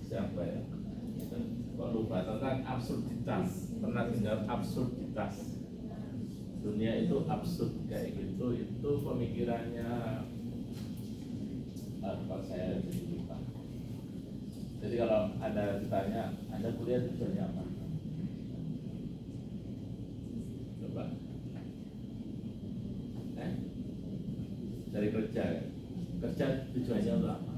siapa ya? Kok lupa, tentang absurditas. Pernah dengar absurditas? Dunia itu absurd kayak gitu, itu pemikirannya kalau saya jadi lupa. Jadi kalau Anda ditanya, Anda kuliah tujuannya apa? Coba. Cari kerja ya? Kerja tujuannya untuk apa?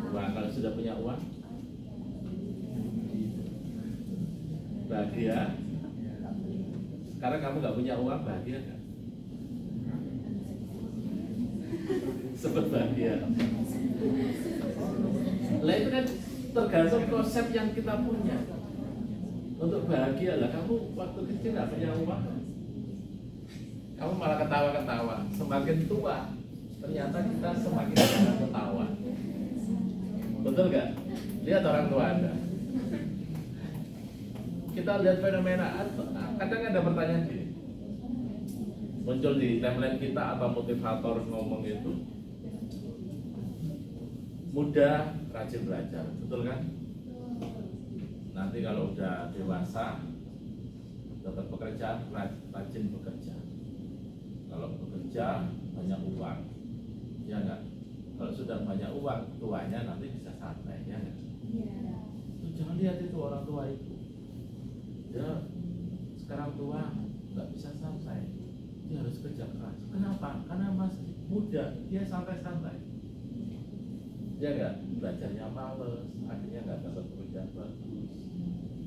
Uang. Kalau sudah punya uang, bahagia. Sekarang kamu nggak punya uang, bahagia nggak? Sebut bahagia. Lah itu kan tergantung konsep yang kita punya. Untuk bahagia lah, kamu waktu kecil nggak punya uang, kamu malah ketawa-ketawa. Semakin tua, ternyata kita semakin jarang ketawa. Betul nggak? Lihat orang tua Anda. Kita lihat fenomena, kadang ada pertanyaan gini, muncul di timeline kita atau motivator ngomong itu, muda rajin belajar, betul kan? Nanti kalau udah dewasa dapat pekerjaan, rajin bekerja. Kalau bekerja banyak uang, ya enggak? Kalau sudah banyak uang, tuanya nanti bisa santai, ya enggak? Jangan lihat itu orang tua itu, dia sekarang tua nggak bisa santai, dia harus kerja keras. Kenapa? Karena masih muda, dia santai-santai. Dia nggak, belajarnya males, akhirnya nggak dapat pekerjaan bagus.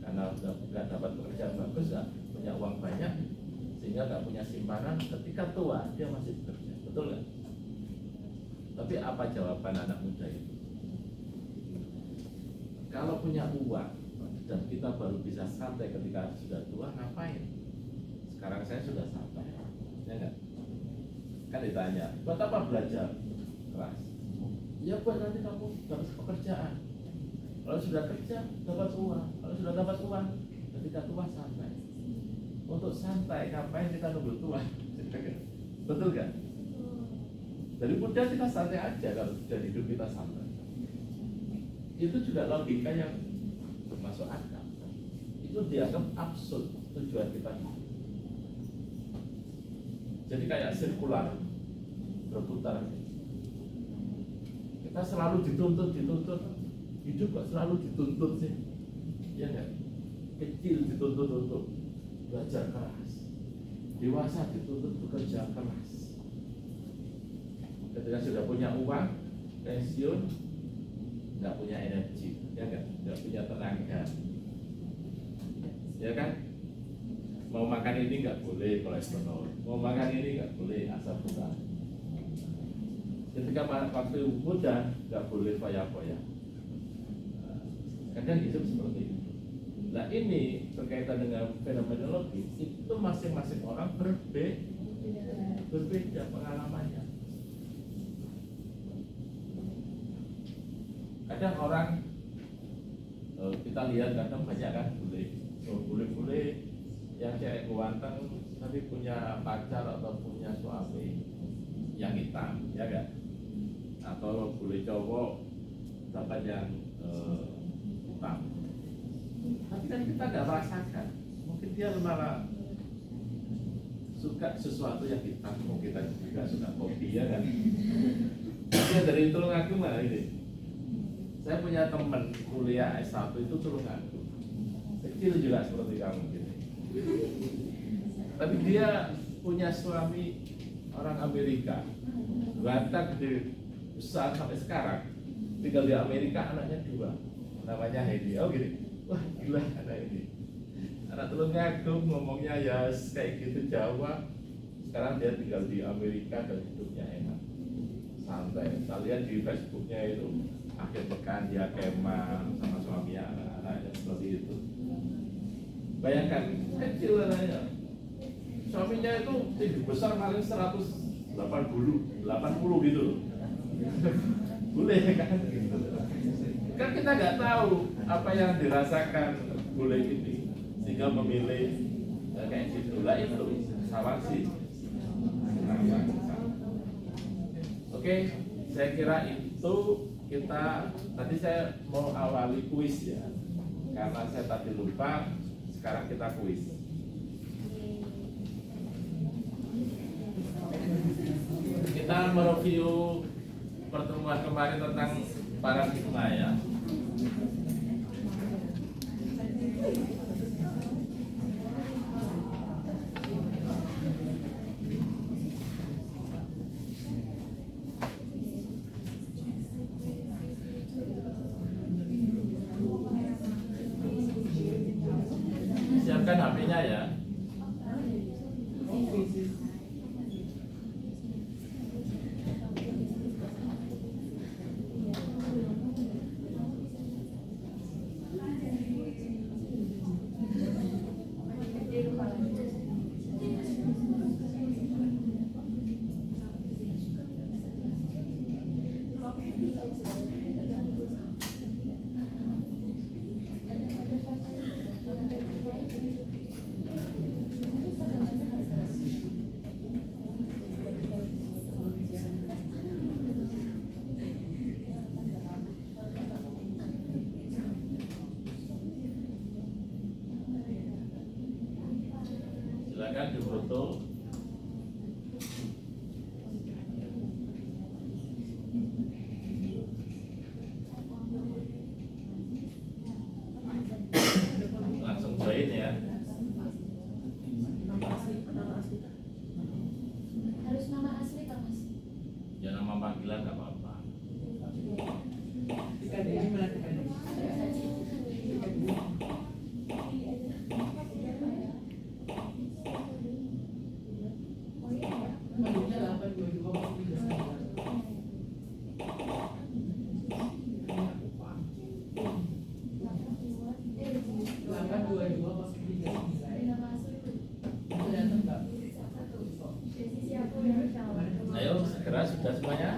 Karena udah nggak dapat pekerjaan bagus, nggak punya uang banyak, sehingga nggak punya simpanan. Ketika tua dia masih bekerja, betul nggak? Tapi apa jawaban anak muda itu? Kalau punya uang dan kita baru bisa santai ketika sudah tua, ngapain? Sekarang saya sudah santai, ya nggak? Kan ditanya, buat apa belajar keras? Ya buat nanti kamu dapat pekerjaan. Kalau sudah kerja dapat uang. Kalau sudah dapat uang, ketika tua santai. Untuk santai, ngapain kita nunggu tua? Betul kan? Dari muda kita santai aja, kalau sudah hidup kita santai. Itu juga logika yang masuk akal. Itu dianggap absurd tujuan kita. Jadi kayak sirkular, berputar. Kita selalu dituntut, hidup kok selalu dituntut sih, ya enggak? Kecil dituntut untuk belajar keras, dewasa dituntut bekerja keras. Ketika sudah punya uang, pensiun, nggak punya energi, ya enggak? Nggak punya tenaga, ya kan? Mau makan ini nggak boleh kolesterol, mau makan ini nggak boleh asam urat. Ketika waktu muda nggak boleh foya-foya. Kadang hidup seperti itu. Nah ini berkaitan dengan fenomenologi, itu masing-masing orang berbeda pengalamannya. Kadang orang kita lihat kadang banyak kan bule yang cewek ganteng tapi punya pacar atau punya suami yang hitam, ya kan? Atau bule cowok dapat yang hitam. Tapi kan kita nggak merasakan. Mungkin dia malah suka sesuatu yang hitam. Mungkin kita juga suka kopi, ya kan? Dia dari Tulungagung mana ini? Saya punya teman kuliah S1 itu Tulungagung. Kecil juga seperti kamu gitu. tapi dia punya suami orang Amerika, Batak gede besar sampai sekarang, tinggal di Amerika, anaknya 2, namanya Heidi. Oh gini, wah gila anak ini, anak telurnya Agung, ngomongnya ya kayak gitu Jawa. Sekarang dia tinggal di Amerika dan hidupnya enak, santai. Saya lihat di Facebooknya itu akhir pekan dia kemah sama suaminya, anak-anaknya seperti itu. Bayangkan kecil anaknya, suaminya itu tinggi besar paling 180, 80 gitu. Boleh kan gitu. Kan kita nggak tahu apa yang dirasakan bule ini sehingga memilih kayak gitu. Lah itu sawasi. Oke, saya kira itu kita tadi saya mau awali kuis ya, karena saya tadi lupa. Sekarang kita kuis. Kita mereview pertemuan kemarin tentang paradigma ya. Siapkan HP-nya ya. Silakan difoto. Langsung join ya. Harus nama asli kan Mas? Ya nama panggilan nggak apa-apa. Ayo segera, sudah semuanya.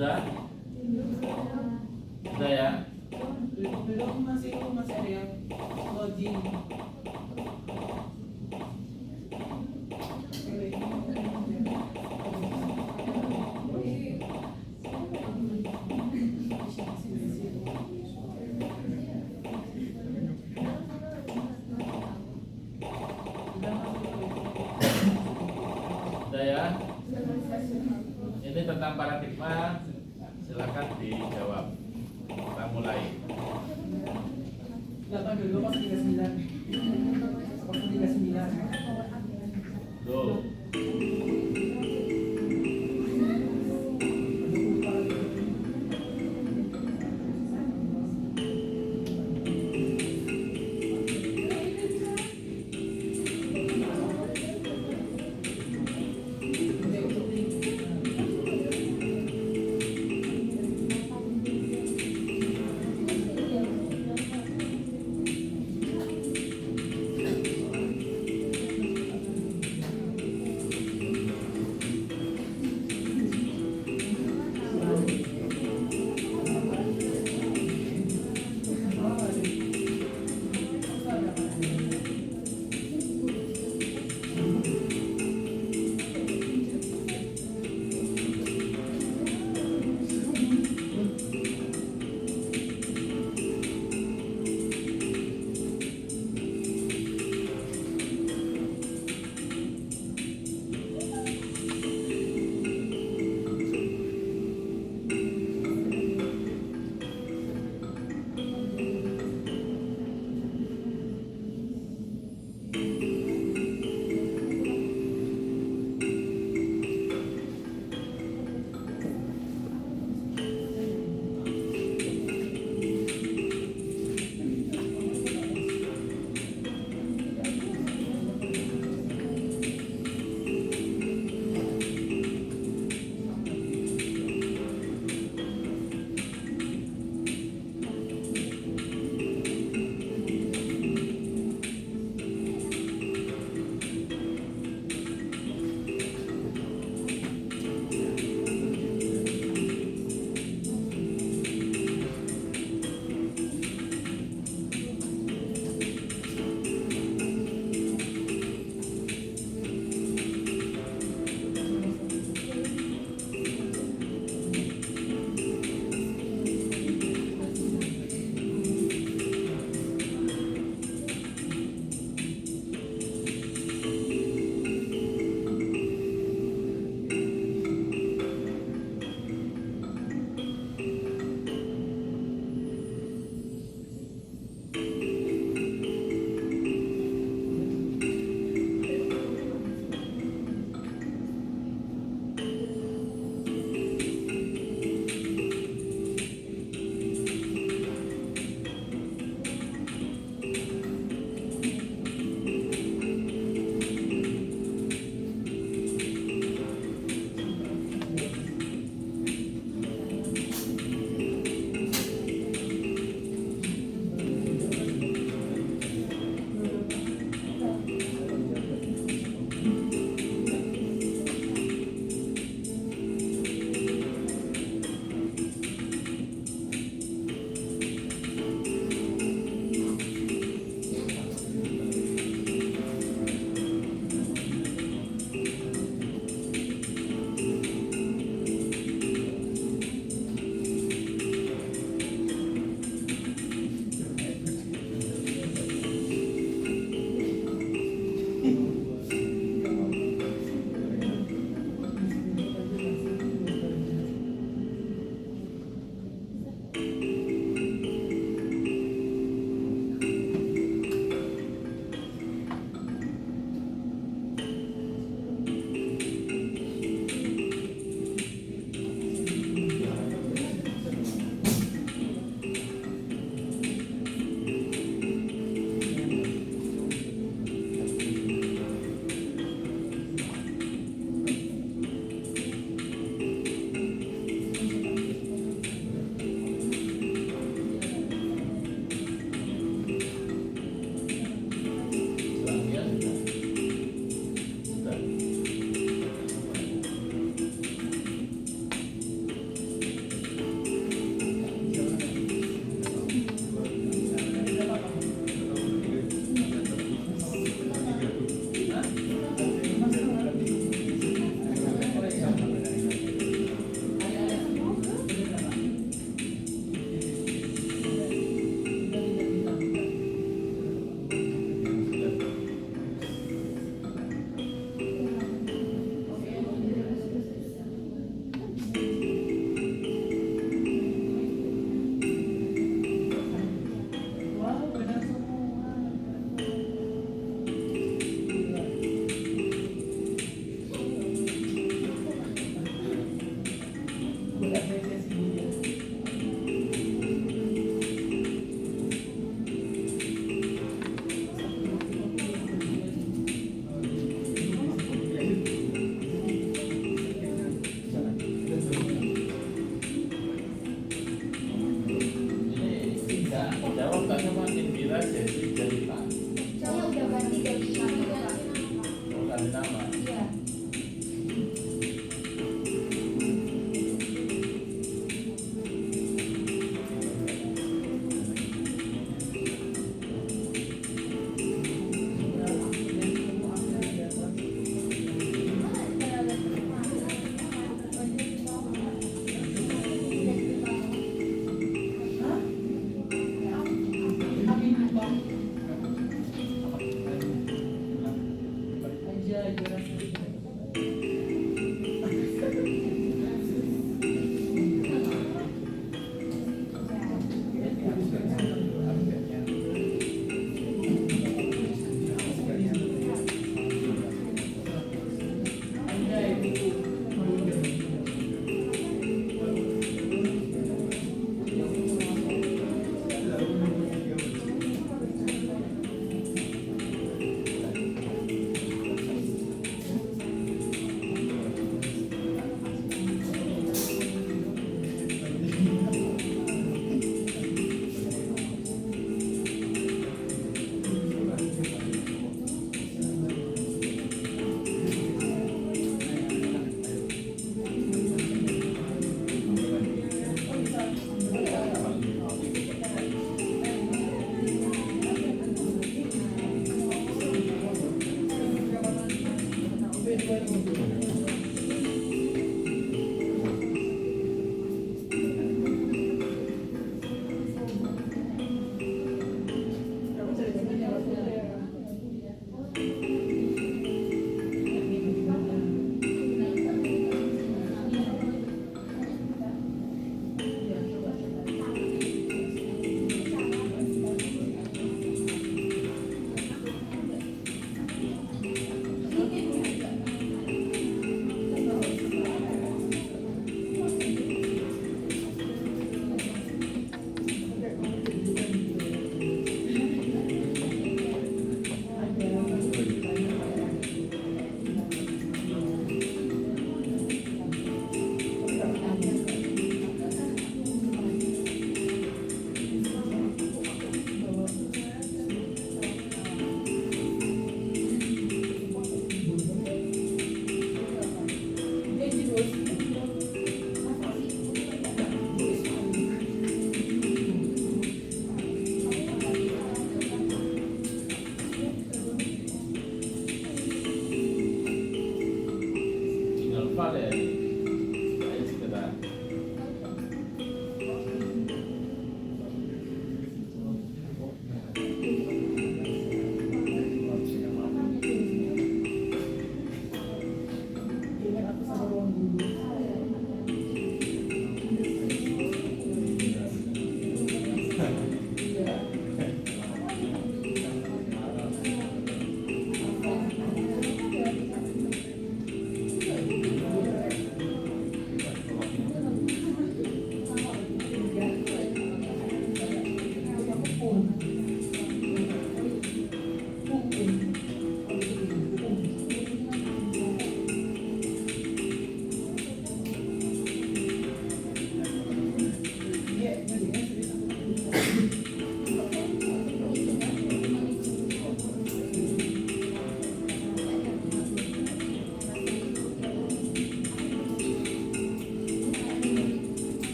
Sudah? Sudah ya? Belum, masih ada yang loading. Sudah ya? Ini tentang paradigma, silakan dijawab. Kita mulai. 82 pas 39. Pas 39. Go.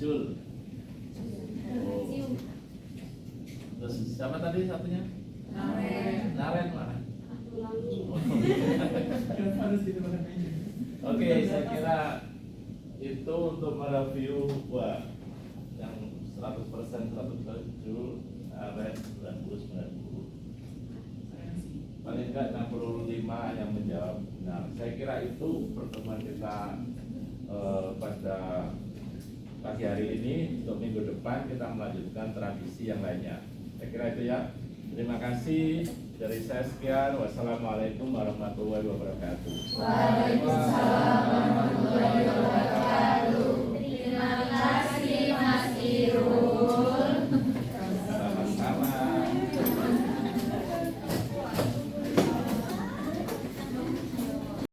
Jul. Oh. Terus siapa tadi satunya? Naren mana? Harus gitu banget. Oke, saya kira itu untuk mereview yang 100% 107 Naren 90. Paling enggak 65 yang menjawab benar. Saya kira itu pertemuan kita pada pagi hari ini. Untuk minggu depan kita melanjutkan tradisi yang lainnya. Saya kira itu ya. Terima kasih. Dari saya sekian. Wassalamualaikum warahmatullahi wabarakatuh. Waalaikumsalam warahmatullahi wabarakatuh.